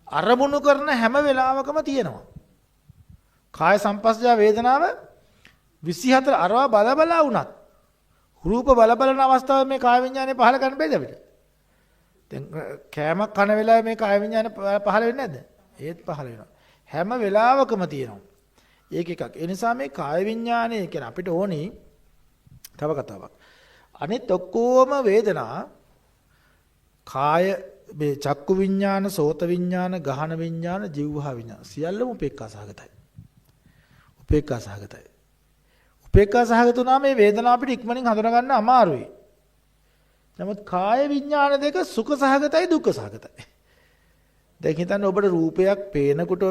අරමුණු කරන හැම වෙලාවකම තියෙනවා. කාය සංපස්සජා වේදනාව 24 අරවා බලබලා වුණත් රූප බලබලන අවස්ථාවේ මේ කාය විඥානේ පහළ කරන්න බැයිද අපිට? දැන් කෑමක් කන වෙලාවේ මේ කාය විඥාන පහළ වෙන්නේ නැද්ද? ඒත් පහළ වෙනවා. හැම වෙලාවකම තියෙනවා. ඒක එකක්. ඒ නිසා මේ කාය විඥානය කියන අපිට ඕනි තව කතාවක්. අනිත් ඔක්කොම වේදනා කාය මේ චක්කු විඥාන, සෝත විඥාන, ගහන විඥාන, જીවහා විඥාන සියල්ලම උපේක්ඛා සහගතයි. උපේක්ඛා සහගතයි. උපේක්ඛා සහගත වුණා මේ වේදනාව අපිට ඉක්මනින් හඳුනා ගන්න අමාරුයි. නමුත් කාය විඥාන දෙක සුඛ සහගතයි, දුක්ඛ සහගතයි. දැන් හිතන්න ඔබට රූපයක් පේනකොට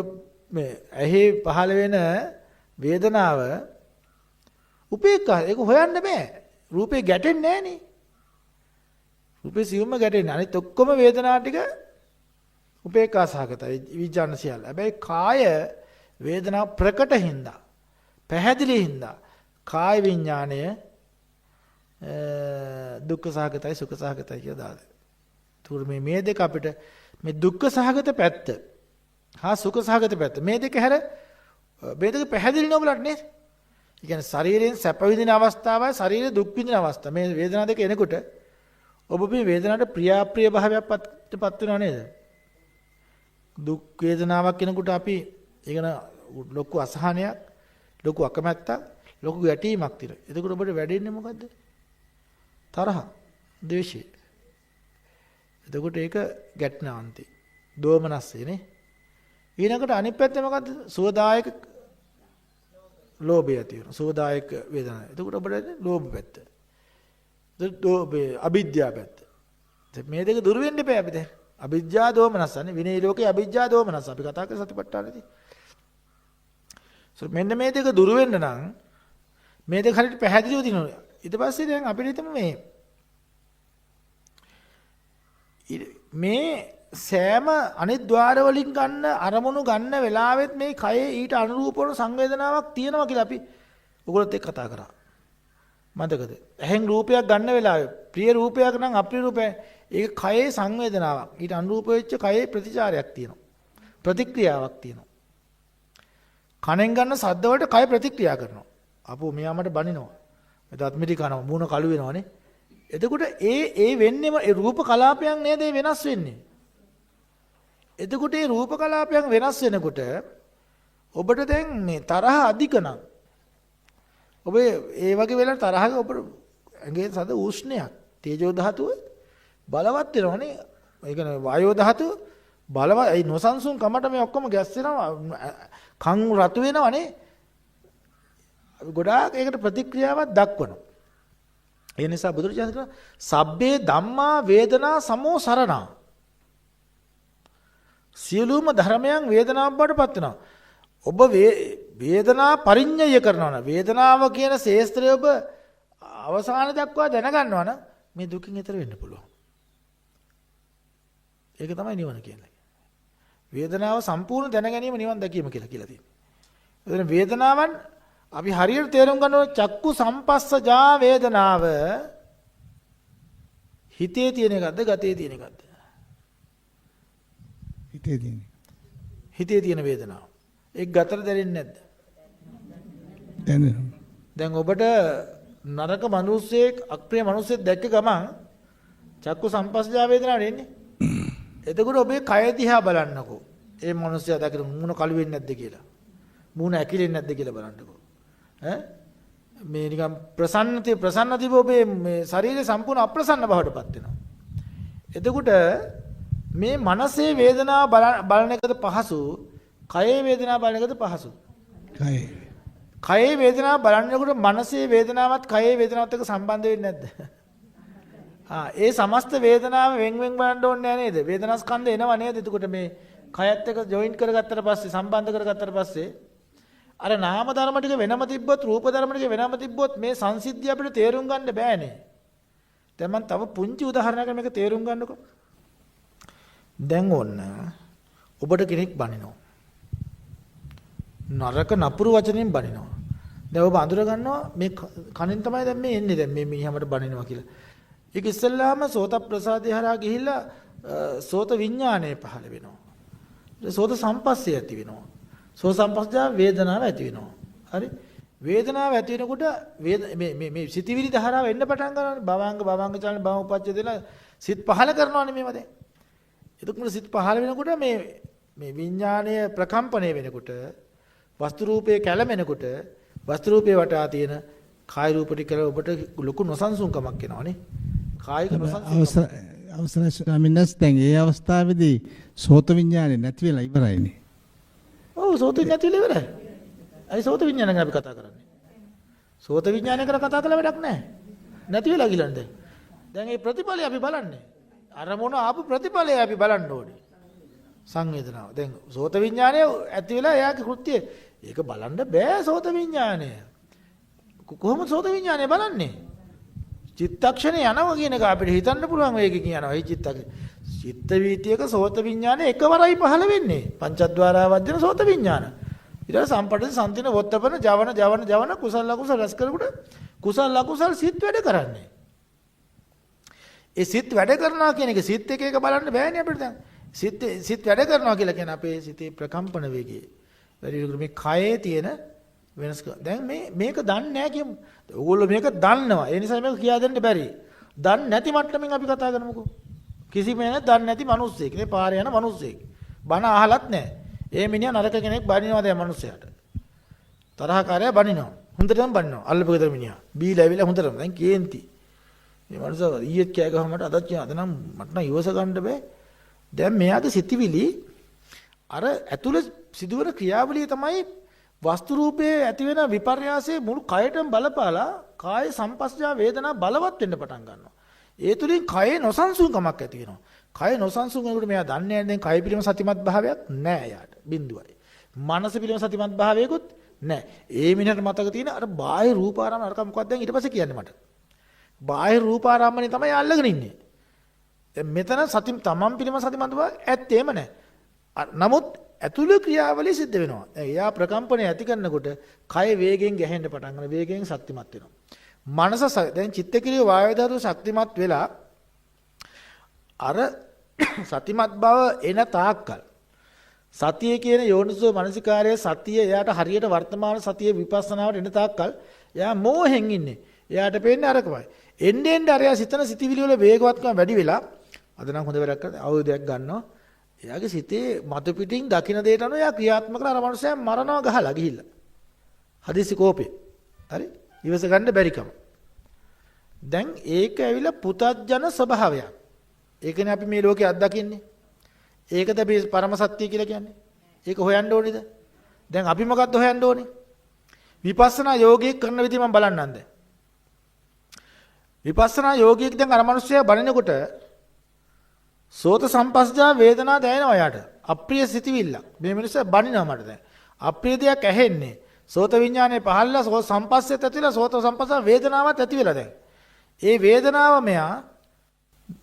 මේ ඇහි පහළ වෙන වේදනාව උපේක්ඛා ඒක හොයන්න බෑ. රූපේ ගැටෙන්නේ නෑනේ. රූපේ සියුම්ම ගැටෙන්නේ. අනිත් ඔක්කොම වේදනා ටික උපේක්ඛා සහගතයි විඥාන සියල්ල. හැබැයි කාය වේදනා ප්‍රකට හින්දා පැහැදිලි හින්දා කාය විඥාණය දුක්ඛ සහගතයි සුඛ සහගතයි කියලා දාලා. ඒතකොට මේ දෙක අපිට මේ දුක්ඛ සහගත පැත්ත හා සුඛ සහගත පැත්ත මේ දෙක හැර මේ දෙක පැහැදිලි නොබලට නේද? ඒ කියන්නේ ශරීරයෙන් සැප විඳින අවස්ථාවයි ශරීරයේ දුක් විඳින අවස්ථාව. මේ වේදනා දෙක එනකොට ඔබ මේ වේදනාවට ප්‍රියාප්‍රිය භාවයක් පත් වෙනව නේද? දුක් වේදනාවක් එනකොට අපි ඒකන ලොකු අසහනයක්, ලොකු අකමැත්තක්, ලොකු ගැටීමක් තියෙනවා. එතකොට ඔබට වැඩෙන්නේ මොකද්ද? තරහ, ද්වේෂය. එතකොට ඒක ගැටනාන්ති. දෝමනස්සේනේ. ඊළඟට අනිත් පැත්තේ මොකද්ද? සුවදායක ලෝභය තියෙනවා. සුවදායක වේදනාව. එතකොට ඔබට ලෝභ පැත්ත. අවිද්‍යාව පැත්ත. මේ දෙක දුර වෙන්න එපා අපි දැන්. අවිද්‍යා දෝමනස්සනේ විනය ලෝකේ අවිද්‍යා දෝමනස්ස අපි කතා කරේ සතිපට්ඨානෙදී. මෙන්න මේ දෙක දුර වෙන්න නම් මේ දෙක හරියට පැහැදිලිව දිනනවා. ඊට පස්සේ දැන් අපිට හිතමු මේ සෑම අනිත් ద్వාර වලින් ගන්න අරමුණු ගන්න වෙලාවෙත් මේ කයේ ඊට අනුරූප වන සංවේදනාවක් තියෙනවා කියලා අපි ඔයගොල්ලොත් එක්ක කතා කරා. මතකද? එහෙන් රූපයක් ගන්න වෙලාවේ ප්‍රිය රූපයක් නම් අප්‍රිය රූපයක් ඒක කයේ සංවේදනාවක්. ඊට අනුරූප වෙච්ච කයේ ප්‍රතිචාරයක් තියෙනවා. ප්‍රතික්‍රියාවක් තියෙනවා. කනෙන් ගන්න ශබ්ද වලට කය ප්‍රතික්‍රියා කරනවා. අපෝ මෙයා මට බනිනවා. එතත් මිටි කනවා මූණ කළු වෙනවනේ. එතකොට ඒ වෙන්නේම ඒ රූප කලාපයන් නේද වෙනස් වෙන්නේ. එතකොට මේ රූප කලාපයන් වෙනස් වෙනකොට ඔබට දැන් මේ තරහ අධික නම් ඔබ ඒ වගේ වෙලාවට තරහක ඔබ ඇඟේ සද උෂ්ණයක් තේජෝ ධාතුව බලවත් වෙනවනේ. ඒ කියන්නේ වායෝ ධාතුව බලවත් ඒ නොසන්සුන් කමට මේ ඔක්කොම ගැස් වෙනවා. කන් රතු වෙනවනේ. ගොඩාක් ඒකට ප්‍රතික්‍රියාවක් දක්වනවා. ඒ නිසා බුදුරජාණන් වහන්සේ සබ්බේ ධම්මා වේදනා සමෝ සරණා. සියලුම ධර්මයන් වේදනාවක් බවට පත් වෙනවා. ඔබ වේදනා පරිඤ්ඤය කරනවා නම් වේදනාව කියන ශේස්ත්‍රය ඔබ අවසාන දක්වා දැනගන්නවා නම් මේ දුකින් ඈතර වෙන්න පුළුවන්. ඒක තමයි නිවන කියන්නේ. වේදනාව සම්පූර්ණ දැන ගැනීම නිවන් දැකීම කියලා තියෙනවා. එතන වේදනාවන් අපි හරියට තේරුම් ගන්න ඕන චක්කු සම්පස්සජා වේදනාව හිතේ තියෙන එකක්ද ගතේ තියෙන එකක්ද? හිතේ තියෙන. හිතේ තියෙන වේදනාව. ඒක ගතට දැනෙන්නේ නැද්ද? දැනෙනවා. දැන් ඔබට නරක මිනිස්සෙක් අප්‍රිය මිනිස්සෙක් දැක්ක ගමන් චක්කු සම්පස්සජා වේදනාව එන්නේ. එතකොට ඔබේ කය දිහා බලන්නකෝ. ඒ මිනිස්සයා දැකලා මූණ කළු වෙන්නේ නැද්ද කියලා. මූණ ඇකිලෙන්නේ නැද්ද කියලා බලන්නකෝ. මේ නිකන් ප්‍රසන්නතිව ඔබේ මේ ශරීරය සම්පූර්ණ අප්‍රසන්න බවට පත් වෙනවා. එතකොට මේ මනසේ වේදනාව බලන එකද පහසු, කයේ වේදනාව බලන එකද පහසු? කයේ වේදනාව බලනකොට මනසේ වේදනාවත් කයේ වේදනාවත් එක්ක සම්බන්ධ වෙන්නේ නැද්ද? ඒ සමස්ත වේදනාව වෙන් බලන්න ඕනේ නේද? වේදනා ස්කන්ධ එනවා නේද? එතකොට මේ කයත් එක්ක ජොයින්ට් කරගත්තට පස්සේ සම්බන්ධ කරගත්තට පස්සේ අර නාම ධර්ම ටික වෙනම තිබ්බොත් රූප ධර්ම ටික වෙනම තිබ්බොත් මේ සංසිද්ධිය අපිට තේරුම් ගන්න බෑනේ. දැන් මම තව පුංචි උදාහරණයක් මේක තේරුම් ගන්නකො. දැන් ඔන්න ඔබට කෙනෙක් බනිනවා. නරක නපුරු වචනෙන් බනිනවා. දැන් ඔබ අඳුර ගන්නවා මේ කනෙන් තමයි දැන් මේ එන්නේ දැන් මේ මිනිහමට බනිනවා කියලා. ඒක ඉස්සෙල්ලාම සෝත ප්‍රසාදේ හරහා ගිහිල්ලා සෝත විඥානය පහළ වෙනවා. සෝත සම්පස්සේ ඇති වෙනවා. සෝ සම්පස්සජා වේදනාව ඇති වෙනවා. හරි? වේදනාව ඇති වෙනකොට මේ සිතිවිලි ධාරාව එන්න පටන් ගන්නවා. භවංග චලන භව උපච්ඡ දෙලා සිත් පහල කරනවානේ මේව දැන්. එතකොට සිත් පහල වෙනකොට මේ විඥානය ප්‍රකම්පණය වෙනකොට වස්තු රූපයේ කැළමෙනකොට වස්තු රූපේ වටා තියෙන කාය රූප ටික කියලා ඔබට ලොකු නොසන්සුන්කමක් එනවනේ. කායික නොසන්සුන්කම. අවසරයි ස්වාමීන් වහන්සේ දැන් ඒ අවස්ථාවේදී සෝත විඥානේ නැති වෙලා ඉවරයිනේ. ඔව් සෝත නැති වෙලා ඉවරයි. අයි සෝත විඥාන ගැන අපි කතා කරන්නේ. සෝත විඥානය ගැන කතා කළා වැඩක් නැහැ. නැති වෙලා ගිලන්ද. දැන් මේ ප්‍රතිඵලය අපි බලන්නේ. අරමුණ ආපු ප්‍රතිඵලය අපි බලන්න ඕනේ. සංවේදනාව. දැන් සෝත විඥානය ඇති වෙලා එයාගේ කෘත්‍යය. ඒක බලන්න බෑ සෝත විඥානය. කොහොමද සෝත විඥානය බලන්නේ? චිත්තක්ෂණේ යනවා කියන එක අපිට හිතන්න පුළුවන් වේගකින් යනවා. මේ චිත්ත වීතියක සෝත විඥානය එකවරයි පහළ වෙන්නේ. පංචද්වාරා වද්දන සෝත විඥාන. ඊට පස්සේ සම්පටි සම්තින වොත්තපන ජවන කුසල ලකුසල රැස් කරනකොට කුසල ලකුසල සිත් වැඩ කරන්නේ. ඒ සිත් වැඩ කරනවා කියන එක සිත් එක බලන්න බෑනේ අපිට දැන්. සිත් වැඩ කරනවා කියලා කියන අපේ සිතේ ප්‍රකම්පන වේගය. වැඩි මේ කයේ තියෙන වෙනස්ක. දැන් මේක දන්නේ නැහැ කියමු. ඕගොල්ලෝ මේක දන්නවා. ඒ නිසා මේක කියා දෙන්න බැරි. දන්නේ නැති මට්ටමින් අපි කතා කරමුකෝ. කිසිම කෙනෙක් දන්නේ නැති මිනිස්සෙක්. මේ පාරේ යන මිනිස්සෙක්. බන අහලත් නැහැ. ඒ මිනිහා නරක කෙනෙක් බනිනවා දැන් මිනිස්සයාට. තරහකාරයා බනිනවා. හොඳටම බනිනවා. අල්ලපු ගෙදර මිනිහා. බීලා ඇවිල්ලා හොඳටම දැන් කේන්ති. මේ මනුස්සයා ඊයේත් කෑ ගහම මට අදත් කියන අද නම් මට නම් ඉවස ගන්න බෑ. දැන් මෙයාගේ සිතිවිලි අර ඇතුළේ සිදුවන ක්‍රියාවලිය තමයි වස්තු රූපයේ ඇති වෙන විපර්යාසයේ මුළු කයටම බලපාලා කාය සම්පස්සජා වේදනා බලවත් වෙන්න පටන් ගන්නවා. ඒ තුලින් කයේ නොසන්සුන්කමක් ඇති වෙනවා. කය නොසන්සුන් වෙනකොට මෙයා දන්නේ නැහැ දැන් කය පිළිම සතිමත් භාවයක් නැහැ යාට. බිඳුවයි. මනස පිළිම සතිමත් භාවයකුත් නැහැ. ඒ මිනිහට මතක තියෙන අර බාහිර රූපාරාම අරක මොකක්ද දැන් ඊට පස්සේ කියන්නේ මට. බාහිර රූපාරාමනේ තමයි අල්ලගෙන ඉන්නේ. දැන් මෙතන තමන් පිළිම සතිමත් බව ඇත්තේම නැහැ. නමුත් ඇතුළේ ක්‍රියාවලිය සිද්ධ වෙනවා. එයා ප්‍රකම්පණය ඇති කරනකොට කය වේගයෙන් ගැහෙන්න පටන් ගන්න වේගයෙන් ශක්තිමත් වෙනවා. මනස දැන් චිත්තක්‍රිය වායය ධාතුව ශක්තිමත් වෙලා අර සතිමත් බව එන තාක්කල් සතිය කියන යෝනිසෝ මනසිකාරයේ සතිය එයාට හරියට වර්තමාන සතිය විපස්සනාවට එන තාක්කල් එයා මෝහෙන් ඉන්නේ. එයාට පේන්නේ අරකමයි. එන්නේ අරයා සිතන සිතිවිලි වල වේගවත්කම වැඩි වෙලා අද නම් හොඳ වැඩක් කරලා අවුදයක් ගන්නවා. එයාගේ සිතේ මතු පිටින් දකින්න දෙයට අනුව එයා ක්‍රියාත්මක කරලා අර මනුස්සයා මරනවා ගහලා ගිහිල්ලා. හදිසි කෝපේ. හරි? ඉවස ගන්න බැරිකම. දැන් ඒක ඇවිල්ලා පුතත්ජන ස්වභාවයක්. ඒකනේ අපි මේ ලෝකේ අත්දකින්නේ. ඒකද අපි පරම සත්‍ය කියලා කියන්නේ. ඒක හොයන්න ඕනේද? දැන් අපි මොකද්ද හොයන්න ඕනේ? විපස්සනා යෝගී කරන විදිහ මම බලන්නම් දැන්. විපස්සනා යෝගීෙක් දැන් අර මනුස්සයා බලනකොට සෝත සම්පස්සජා වේදනා දැනෙනවා යාට. අප්‍රිය සිතිවිල්ල. මේ මිනිස්සු බනිනවා මට දැන්. අප්‍රිය දෙයක් ඇහෙන්නේ. සෝත විඥානේ පහළලා සෝත සම්පස්සෙත් ඇතිලා සෝත සම්පස්ස වේදනාවක් ඇති වෙලා දැන්. ඒ වේදනාව මෙයා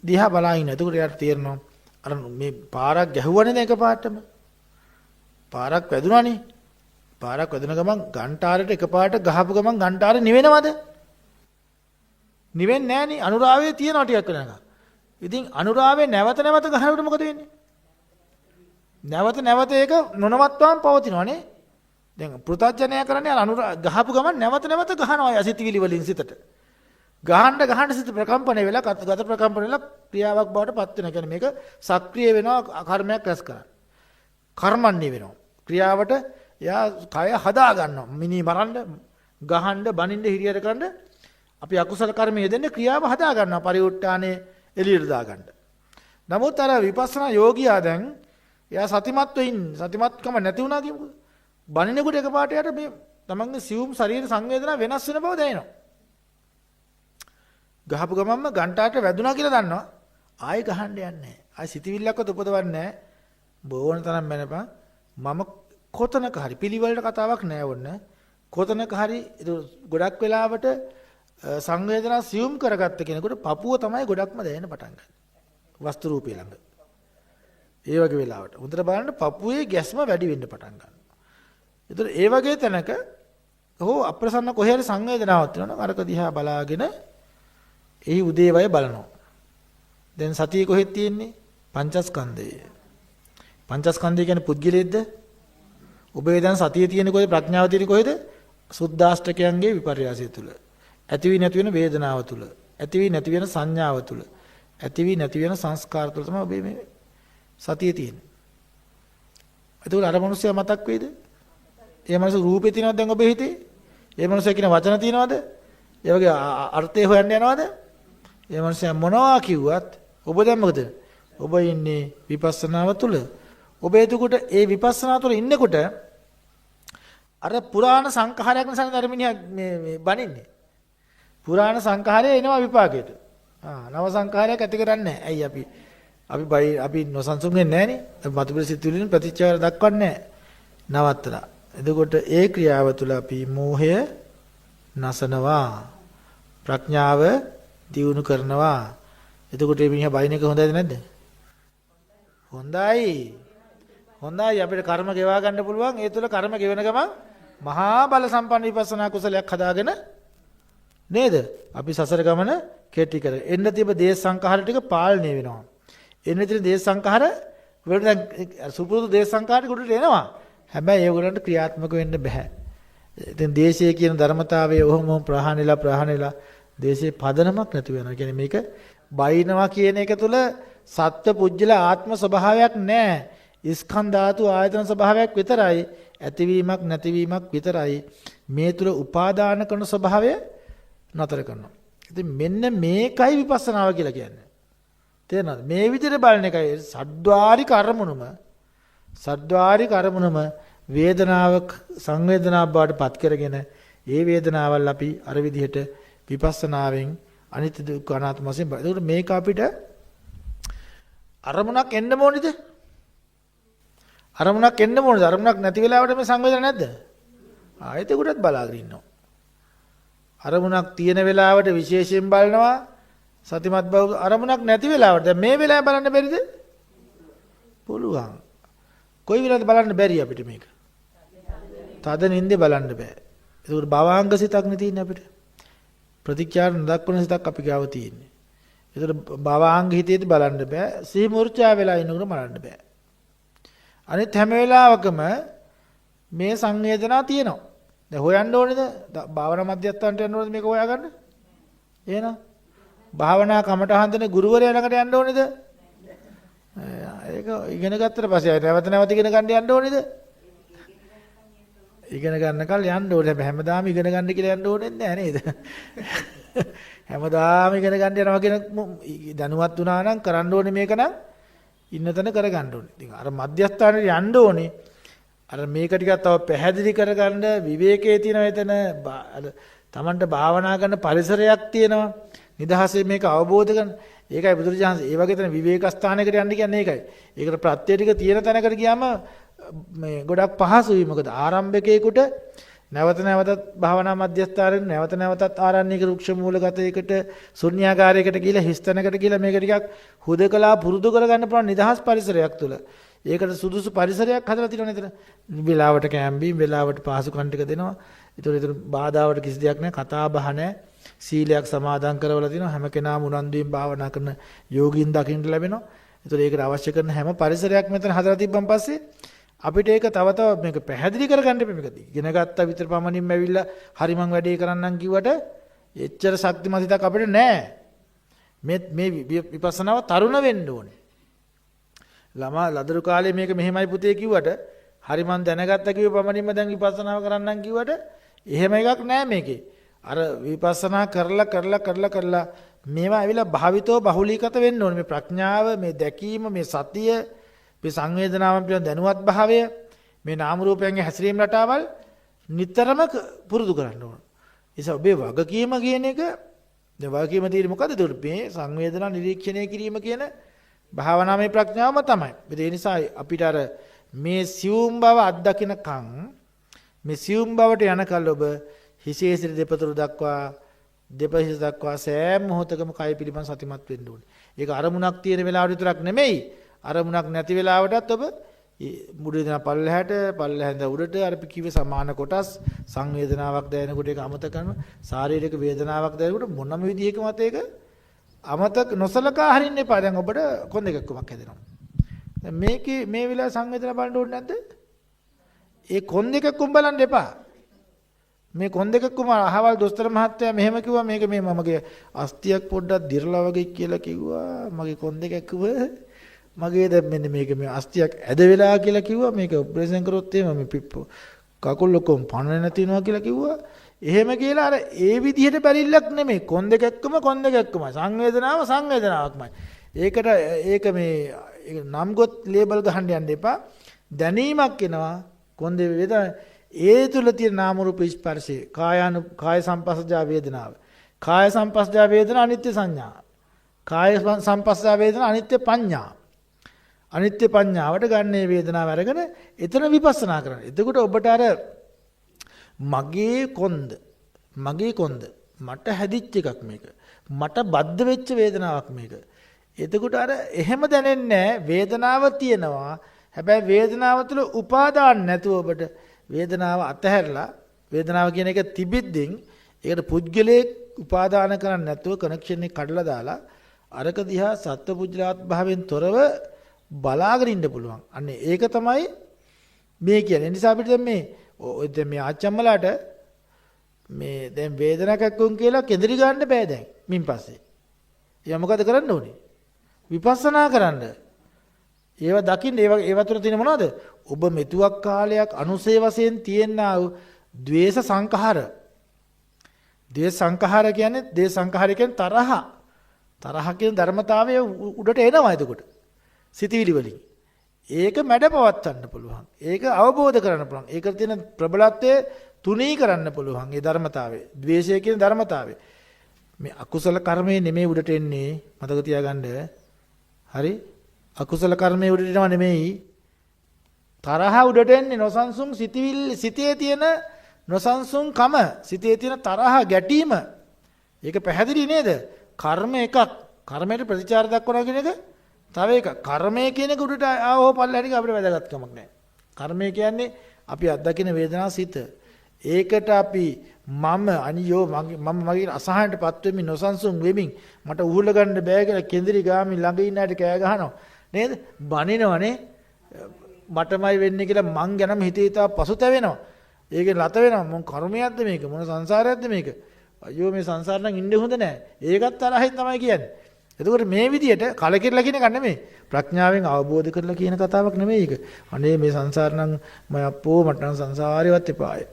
දිහා බලා ඉන්න. එතකොට යාට තේරෙනවා අර මේ පාරක් ගැහුවනේ දැන් එකපාරටම. පාරක් වැදුනානේ. පාරක් වැදුන ගමන් ගන්ටාරයට එකපාරට ගහපු ගමන් ගන්ටාරේ නිවෙනවද? නිවෙන්නේ නැහනේ. අනුරාවයේ තියෙනවා ටිකක් වෙනකන්. ඉතින් අනුරාවේ නැවත ගහනකොට මොකද වෙන්නේ? නැවත ඒක නොනවත්වාම පවතිනවනේ. දැන් පෘථජ්ජනය කරන්නේ අනුරා ගහපු ගමන් නැවත ගහනවා යසිතවිලි වලින් සිතට. ගහන්න සිත ප්‍රකම්පණය වෙලා ගත ප්‍රකම්පණය වෙලා ක්‍රියාවක් බවට පත් වෙනවා. කියන්නේ මේක සක්‍රිය වෙනවා කර්මයක් රැස් කරන්න. කර්මන්නේ වෙනවා. ක්‍රියාවට එයා කය හදා ගන්නවා. මිනි මරන්න, ගහන්න, බනින්න, හිරියට කරන්න අපි අකුසල කර්ම යෙදෙන්නේ ක්‍රියාව හදා ගන්නවා. පරිඋට්ටානේ එළියට දාගන්න. නමුත් අර විපස්සනා යෝගියා දැන් එයා සතිමත්ව ඉන්නේ. සතිමත්කම නැති වුණා කියමුකෝ. බණිනකොට එකපාරට යට මේ තමන්ගේ සියුම් ශරීර සංවේදනා වෙනස් වෙන බව දැනෙනවා. ගහපු ගමන්ම ගන්ටාට වැදුනා කියලා දන්නවා. ආයෙ ගහන්න යන්නේ නැහැ. ආයෙ සිතවිල්ලක්වත් උපදවන්නේ නැහැ. බොවන තරම් මැනපන්. මම කොතනක හරි පිළිවෙලට කතාවක් නෑ වොන්න. කොතනක හරි ගොඩක් වෙලාවට සංවේදනා සියුම් කරගත්ත කෙනෙකුට පපුව තමයි ගොඩක්ම දැනෙන්න පටන් ගන්න. වස්තු රූපේ ළඟ. ඒ වගේ වෙලාවට හොඳට බලන්න පපුවේ ගැස්ම වැඩි වෙන්න පටන් ගන්නවා. ඒතර ඒ වගේ තැනක හෝ අප්‍රසන්න කොහේ හරි සංවේදනාවක් තියෙනවා අරක දිහා බලාගෙන එහි උදේවය බලනවා. දැන් සතිය කොහෙද තියෙන්නේ? පංචස්කන්ධය. පංචස්කන්ධය කියන්නේ පුද්ගලයේද? ඔබේ දැන් සතිය තියෙන කොහෙද ප්‍රඥාව තියෙන කොහෙද? සුද්ධාෂ්ටකයන්ගේ විපර්යාසය තුල. ඇති වී නැති වෙන වේදනාව තුල. ඇති වී නැති වෙන සංඥාව තුල. ඇති වී නැති වෙන සංස්කාර තුල තමයි ඔබේ මේ සතිය තියෙන්නේ. එතකොට අර මිනිස්සයා මතක් වෙයිද? ඒ මිනිස්සු රූපේ තියෙනවද දැන් ඔබේ හිතේ? ඒ මිනිස්සයා කියන වචන තියෙනවද? ඒ වගේ අර්ථය හොයන්න යනවද? ඒ මිනිස්සයා මොනවා කිව්වත් ඔබ දැන් මොකද? ඔබ ඉන්නේ විපස්සනාව තුල. ඔබ එතකොට ඒ විපස්සනා තුල ඉන්නකොට අර පුරාණ සංඛාරයක් නිසා අර මිනිහා මේ බනින්නේ. පුරාණ සංඛාරය එනවා විපාකයට. නව සංඛාරයක් ඇති කරන්නේ නැහැ. ඇයි අපි නොසන්සුන් වෙන්නේ නැහනේ. අපි මතුපිට සිතුවිලින් ප්‍රතිචාර දක්වන්නේ නැහැ. නවත්තලා. එතකොට ඒ ක්‍රියාව තුළ අපි මෝහය නසනවා. ප්‍රඥාව දියුණු කරනවා. එතකොට මේ මිනිහා බයින් එක හොඳයිද නැද්ද? හොඳයි. හොඳයි අපිට කර්ම ගෙවා ගන්න පුළුවන්. ඒ තුළ කර්ම ගෙවන ගමන් මහා බල සම්පන්න විපස්සනා කුසලයක් හදාගෙන නේද? අපි සසර ගමන කෙටි කර. එන්න තිබ දේශ සංඛාර ටික පාලනය වෙනවා. එන්න තියෙන දේශ සංඛාර වලට දැන් සුපුරුදු දේශ සංඛාර ටික උඩට එනවා. හැබැයි ඒගොල්ලන්ට ක්‍රියාත්මක වෙන්න බෑ. ඉතින් දේශයේ කියන ධර්මතාවය ඔහොම ප්‍රහාණයලා දේශයේ පදනමක් නැති වෙනවා. කියන්නේ මේක බයිනවා කියන එක තුල සත්ත්ව පුජ්‍යල ආත්ම ස්වභාවයක් නැහැ. ස්කන්ධ ධාතු ආයතන ස්වභාවයක් විතරයි. ඇතිවීමක් නැතිවීමක් විතරයි. මේ තුල උපාදාන කරන ස්වභාවය නතර කරනවා. ඉතින් මෙන්න මේකයි විපස්සනාව කියලා කියන්නේ. තේරෙනවද? මේ විදිහට බලන එකයි සද්්වාරි කර්මණම වේදනාවක් සංවේදනාවක් බවට පත් කරගෙන ඒ වේදනාවල් අපි අර විදිහට විපස්සනාවෙන් අනිත්‍ය දුක්ඛ අනාත්ම වශයෙන් බලන. ඒකට මේක අපිට අරමුණක් එන්න ඕනිද? අරමුණක් එන්න ඕනද? අරමුණක් නැති වෙලාවට මේ සංවේදන නැද්ද? ආයෙත් ඒකටත් බලාගෙන ඉන්නවා. අරමුණක් තියෙන වෙලාවට විශේෂයෙන් බලනවා සතිමත් බව. අරමුණක් නැති වෙලාවට දැන් මේ වෙලාවේ බලන්න බැරිද? පුළුවන්. කොයි වෙලාවද බලන්න බැරි අපිට මේක? තද නින්දේ බලන්න බෑ. ඒකට භවාංග සිතක් නේ තියෙන්නේ අපිට. ප්‍රතිචාර නොදක්වන සිතක් අපි ගාව තියෙන්නේ. ඒකට භවාංග හිතේදී බලන්න බෑ. සිහි මූර්ඡා වෙලා ඉන්නකොට බලන්න බෑ. අනිත් හැම වෙලාවකම මේ සංවේදනා තියෙනවා. දැන් හොයන්න ඕනේද? භාවනා මධ්‍යස්ථානට යන්න ඕනේද මේක හොයාගන්න? එහෙනම් භාවනා කමටහන්දනේ ගුරුවරයා ළඟට යන්න ඕනේද? ඒක ඉගෙන ගත්තට පස්සේ නැවත ඉගෙන ගන්න යන්න ඕනේද? ඉගෙන ගන්න කල් යන්න ඕනේ. හැමදාම ඉගෙන ගන්න කියලා යන්න ඕනේ නැහැ නේද? හැමදාම ඉගෙන ගන්න යනවා කියන දැනුවත් වුණා නම් කරන්න ඕනේ මේක නම් ඉන්න තැන කරගන්න ඕනේ. ඉතින් අර මධ්‍යස්ථානෙට යන්න ඕනේ. අර මේක ටිකක් තව පැහැදිලි කරගන්න විවේකයේ තියෙන එතන තමන්ට භාවනා කරන පරිසරයක් තියෙනවා. නිදහසේ මේක අවබෝධ කරගන්න. ඒකයි බුදුරජාණන් ඒ වගේ තැන විවේක ස්ථානයකට යන්න කියන්නේ ඒකයි. ඒකට ප්‍රත්‍ය ටික තියෙන තැනකට ගියාම මේ ගොඩක් පහසුයි. මොකද ආරම්භකයෙකුට නැවතත් භාවනා මධ්‍යස්ථානයේ නැවතත් ආරණ්‍යක රුක්ෂ මූලගත එකට ශුන්‍යාකාරයකට ගිහලා හිස්තැනකට ගිහලා මේක ටිකක් හුදකලා පුරුදු කරගන්න පුළුවන් නිදහස් පරිසරයක් තුල. ඒකට සුදුසු පරිසරයක් හදලා තියෙනවා නේද? වෙලාවට කැම්බීම් වෙලාවට පහසුකම් ටික දෙනවා. ඒතර බාධාවට කිසි දෙයක් නැහැ. කතා බහ නැහැ. සීලයක් සමාදන් කරවලා තිනවා. හැම කෙනාම උනන්දුවෙන් භාවනා කරන යෝගීන් දකින්න ලැබෙනවා. ඒතර ඒකට අවශ්‍ය කරන හැම පරිසරයක් මෙතන හදලා තිබ්බන් පස්සේ අපිට ඒක තව මේක පැහැදිලි කරගන්න මේක ඉගෙන ගත්ත විතර පමණින්ම ඇවිල්ලා හරි මං වැඩේ කරන්නම් කිව්වට එච්චර ශක්තිමත් හිතක් අපිට නැහැ. මේ විපස්සනාව තරුණ වෙන්න ඕනේ. ළමා ලදරු කාලේ මේක මෙහෙමයි පුතේ කිව්වට හරි මං දැනගත්ත කිව්ව පමණින්ම දැන් විපස්සනාව කරන්නම් කිව්වට එහෙම එකක් නැහැ මේකේ. අර විපස්සනා කරලා මේවා ඇවිල්ලා භාවිතව බහුලීගත වෙන්න ඕනේ. මේ ප්‍රඥාව, මේ දැකීම, මේ සතිය, මේ සංවේදනාවන් පිළිබඳ දැනුවත් භාවය, මේ නාම රූපයන්ගේ හැසිරීම රටාවල් නිතරම පුරුදු කරන්න ඕන. ඒස ඔබේ වගකීම කියන එක දැන් වගකීම තියෙන්නේ මොකද්ද? ඒකට මේ සංවේදනා නිරීක්ෂණය කිරීම කියන භාවනාමය ප්‍රඥාවම තමයි. ඒ නිසා අපිට අර මේ සියුම් බව අත්දකින්නකම් මේ සියුම් බවට යනකල් ඔබ හිසේ සිට දෙපතුරු දක්වා දෙපහිස දක්වා සෑම මොහොතකම කය පිළිබඳ සතිමත් වෙන්න ඕනේ. ඒක අරමුණක් තියෙන වෙලාවට විතරක් නෙමෙයි. අරමුණක් නැති වෙලාවටත් ඔබ මුඩේ දෙන පල්ලෙහැඳ උඩට අර කිව්වේ සමාන කොටස් සංවේදනාවක් දැනෙනකොට ඒක අමතක කරන ශාරීරික වේදනාවක් දැනෙනකොට මොනම විදිහකමත් ඒක අමතක නොසලකා හරින්න එපා. දැන් ඔබට කොන් දෙකක්මක් හැදෙනවා. දැන් මේකේ මේ වෙලාවේ සංවේදනා බලන්න ඕනේ නැද්ද? ඒ කොන් දෙකක්ම බලන්න එපා. මේ කොන් දෙකක්ම අහවල් දොස්තර මහත්තයා මෙහෙම කිව්වා මේක මේ මමගේ අස්තියක් පොඩ්ඩක් දිරලා වගේ කියලා කිව්වා. මගේ කොන් දෙකක්ම මගේ දැන් මෙන්න මේක මේ අස්තියක් ඇද වෙලා කියලා කිව්වා. මේක ඔපරේෂන් කරොත් එහෙම මේ පිප්පු කකුල් ලොකම් පණ නැතිනවා කියලා කිව්වා. එහෙම කියලා අර ඒ විදිහට බැරිල්ලක් නෙමෙයි. කොන් දෙකක්ම සංවේදනාවක්මයි. ඒක මේ නම් ගොත් ලේබල් ගහන්න යන්න එපා. දැනීමක් එනවා කොන් දෙක වේදනා ඒ තුල තියෙන නාම රූප ස්පර්ශය කාය සංපස්සජා වේදනාව. කාය සංපස්සජා වේදනා අනිත්‍ය සංඥා. කාය සංපස්සජා වේදනා අනිත්‍ය පඤ්ඤා. අනිත්‍ය පඤ්ඤාවට ගන්නේ වේදනාව අරගෙන එතන විපස්සනා කරන්න. එතකොට ඔබට අර මගේ කොන්ද මට හැදිච්ච එකක් මේක. මට බද්ධ වෙච්ච වේදනාවක් මේක. එතකොට අර එහෙම දැනෙන්නේ වේදනාව තියෙනවා. හැබැයි වේදනාව තුළ උපාදාන නැතුව ඔබට වේදනාව අතහැරලා වේදනාව කියන එක තිබිද්දින් ඒකට පුද්ගලයේ උපාදාන කරන්නේ නැතුව කනෙක්ෂන් එක කඩලා දාලා අරක දිහා සත්පුජ්‍යලාත් භාවයෙන් තොරව බලාගෙන ඉන්න පුළුවන්. අන්න ඒක තමයි මේ කියන්නේ. නිසා අපිට දැන් මේ ආච්චම්මලාට මේ දැන් වේදනාවක් වුන් කියලා කෙඳිරි ගන්න බෑ දැන් මින් පස්සේ. එයා මොකද කරන්න ඕනේ? විපස්සනා කරන්න. ඒවා දකින්න ඒවා තුළ තියෙන මොනවද? ඔබ මෙතුවක් කාලයක් අනුසේ වශයෙන් තියෙනා වූ ද්වේෂ සංඛාර. ද්වේෂ සංඛාර කියන්නේ තරහ. තරහ කියන ධර්මතාවය උඩට එනවා එතකොට. සිතවිලි වලින්. ඒක මැඩපවත්වන්න පුළුවන්. ඒක අවබෝධ කරගන්න පුළුවන්. ඒකට තියෙන ප්‍රබලත්වය තුනී කරන්න පුළුවන්. ඒ ධර්මතාවය. ද්වේෂය කියන ධර්මතාවය. මේ අකුසල කර්මයේ නෙමෙයි උඩට එන්නේ. මතක තියාගන්න. හරි? අකුසල කර්මයේ උඩට එනවා නෙමෙයි. තරහ උඩට එන්නේ නොසන්සුන් සිතවිලි සිතේ තියෙන නොසන්සුන්කම, සිතේ තියෙන තරහ ගැටීම. ඒක පැහැදිලි නේද? කර්ම එකක්. කර්මයට ප්‍රතිචාර දක්වනවා කියන එක තව එකක්. කර්මය කියන එක උඩට ආවෝ පල්ලෙහාට අපිට වැදගත්කමක් නැහැ. කර්මය කියන්නේ අපි අත්දකින වේදනා සිත. ඒකට අපි අනියෝ මගේ අසහනටපත් වෙමින් නොසන්සුන් වෙමින් මට උහුල ගන්න බෑ කියලා කෙඳිරි ගාමි ළඟ ඉන්න අයට කෑ ගහනවා නේද? බනිනවනේ. මටමයි වෙන්නේ කියලා මං ගැනම හිතේ පසුතැවෙනවා. ඒකෙන් ලත වෙනවා. මොන කර්මයක්ද මේක? මොන සංසාරයක්ද මේක? අයියෝ මේ සංසාර නම් ඉන්න හොඳ නෑ. ඒකත් තරහින් තමයි කියන්නේ. එතකොට මේ විදියට කලකිරලා කියන එක නෙමෙයි. ප්‍රඥාවෙන් අවබෝධ කරලා කියන කතාවක් නෙමෙයි ඒක. අනේ මේ සංසාර නම් මට නම් සංසාරේවත් එපාය.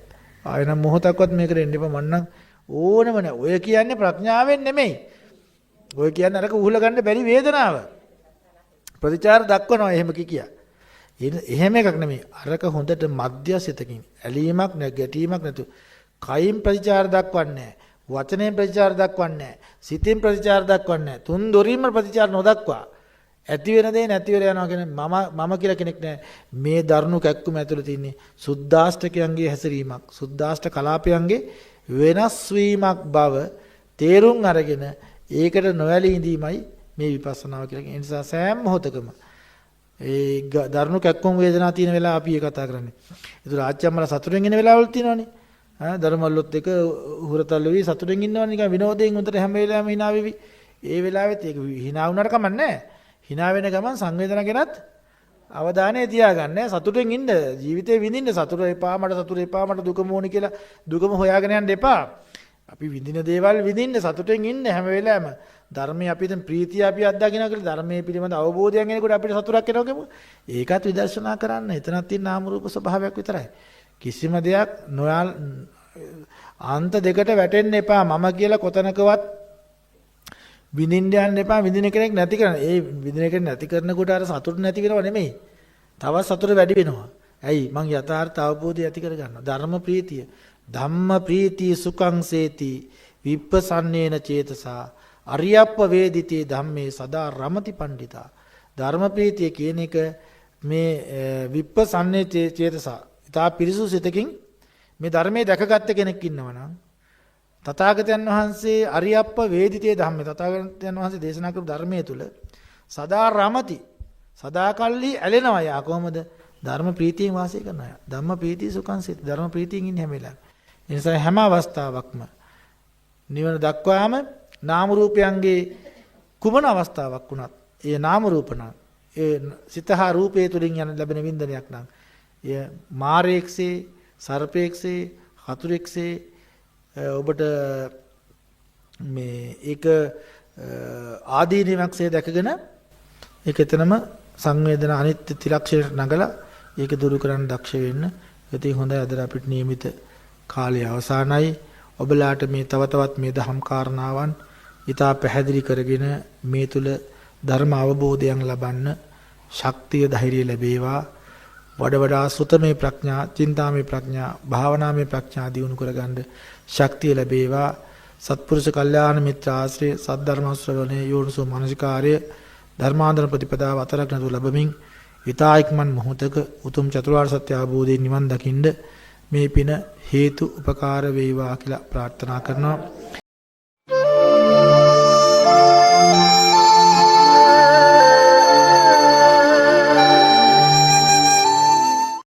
ආයෙ නම් මොහොතක්වත් මේකට එන්න එපා. මන්නම් ඕනම නෑ. ඔය කියන්නේ ප්‍රඥාවෙන් නෙමෙයි. ඔය කියන්නේ අරක උහුල ගන්න බැරි වේදනාව. ප්‍රතිචාර දක්වනවා එහෙම කියා. එහෙම එකක් නෙමෙයි. අරක හොඳට මධ්‍යසිතකින් ඇලීමක් නැ ගැටීමක් නැතු. කයින් ප්‍රතිචාර දක්වන්නේ නැහැ. වචනයෙන් ප්‍රතිචාර දක්වන්නේ නැහැ. සිතෙන් ප්‍රතිචාර දක්වන්නේ නැහැ. තුන් දොරින්ම ප්‍රතිචාර නොදක්වා ඇති වෙන දේ නැති වෙලා යනවා කියන්නේ මම කියලා කෙනෙක් නැහැ. මේ දරුණු කැක්කුම ඇතුළේ තියෙන්නේ සුද්දාෂ්ටකයන්ගේ හැසිරීමක්. සුද්දාෂ්ට කලාපයන්ගේ වෙනස් වීමක් බව තේරුම් අරගෙන ඒකට නොඇලී ඉඳීමයි මේ විපස්සනාව කියලා කියන්නේ. ඒ නිසා සෑම මොහොතකම ඒ දරුණු කැක්කුම් වේදනා තියෙන වෙලාව අපි කතා කරන්නේ. ඒතර ආච්චම්මලා සතුටෙන් ඉන්න වෙලාවල් තියෙනවනේ. ධර්මවලුත් එක හුරතල් වෙවි සතුටෙන් ඉන්නවා නිකන් විනෝදයෙන් උන්ට හැම වෙලාවෙම hina වෙවි. ඒ වෙලාවෙත් ඒක hina වුණාට කමක් නැහැ. hina වෙන ගමන් සංවේදනා ගැනත් අවධානය තියාගන්න. සතුටෙන් ඉන්න ජීවිතේ විඳින්න. සතුට එපා මට දුකම ඕනි කියලා දුකම හොයාගෙන යන්න එපා. අපි විඳින දේවල් විඳින්න සතුටෙන් ඉන්න හැම වෙලාවෙම. ධර්මයේ අපි දැන් ප්‍රීතිය අපි අත්දකිනවා කියලා ධර්මයේ පිළිබඳ අවබෝධයක් එනකොට අපිට සතුටක් එනවා කියමු. ඒකත් විදර්ශනා කරන්න. එතනත් තියෙන නාම රූප ස්වභාවයක් විතරයි. කිසිම දෙයක් නොයල් අන්ත දෙකට වැටෙන්න එපා. මම කියලා කොතනකවත් විඳින්න යන්න එපා. විඳින කෙනෙක් නැති කරන. ඒ විඳින කෙනෙක් නැති කරනකොට අර සතුට නැති වෙනව නෙමෙයි. තවත් සතුට වැඩි වෙනවා. ඇයි? මං යථාර්ථ අවබෝධය ඇති කර ගන්නවා. ධර්ම ප්‍රීතිය. ධම්ම ප්‍රීතිය සුඛං සේති විප්පසන්නේන චේතසා අරියප්ප වේදිතේ ධම්මේ සදා රමති පණ්ඩිතා. ධර්ම ප්‍රීතිය කියන එක මේ විප්පසන්නේ චේතසා තා පිරිසුදු සිතකින් මේ ධර්මයේ දැකගත්ත කෙනෙක් ඉන්නවනම් තථාගතයන් වහන්සේ අරියප්ප වේදිතේ ධම්මේ තථාගතයන් වහන්සේ දේශනා කරපු ධර්මයේ තුල සදා රමති සදාකල්ලි ඇලෙනවා. යා කොහොමද? ධර්ම ප්‍රීතියෙන් වාසය කරනවා. ධම්ම ප්‍රීතිය සුඛං සිත. ධර්ම ප්‍රීතියෙන් ඉන්නේ හැම වෙලාවෙම. ඒ නිසා හැම අවස්ථාවකම නිවන දක්වාම නාම රූපයන්ගේ කුමන අවස්ථාවක් වුණත් ඒ නාම රූප නම් ඒ සිතහා රූපයේ තුලින් යන ලැබෙන වින්දනයක් නම් එය මාරේක්සේ සර්පේක්සේ හතුරෙක්සේ ඔබට මේ ඒක ආදීනවක්සේ දැකගෙන ඒක එතනම සංවේදන අනිත්‍ය ත්‍රිලක්ෂණයට නගලා ඒක දුරු කරන්න දක්ෂ වෙන්න. ඉතින් හොඳයි අද අපිට නියමිත කාලය අවසానයි. ඔබලාට මේ තව තවත් මේ දහම් කාරණාවන් ඊටා පැහැදිලි කරගෙන මේ තුල ධර්ම අවබෝධයන් ලබන්න ශක්තිය ධෛර්යය ලැබේවා. වඩ වඩා සුතමේ ප්‍රඥා, චින්තාමේ ප්‍රඥා, භාවනාමේ ප්‍රඥා දියුණු කරගන්න ශක්තිය ලැබේවා. සත්පුරුෂ කල්යාණ මිත්‍ර ආශ්‍රය, සද්ධර්ම ශ්‍රවණේ, යෝනිසෝ මනසිකාර්ය, ධර්මාන්තර ප්‍රතිපදාව අතරක් නැතුව ලැබමින් ඊතා ඉක්මන් මොහොතක උතුම් චතුරාර්ය සත්‍ය අවබෝධයෙන් නිවන් දකින්න මේ පින හේතු උපකාර වේවා කියලා ප්‍රාර්ථනා කරනවා.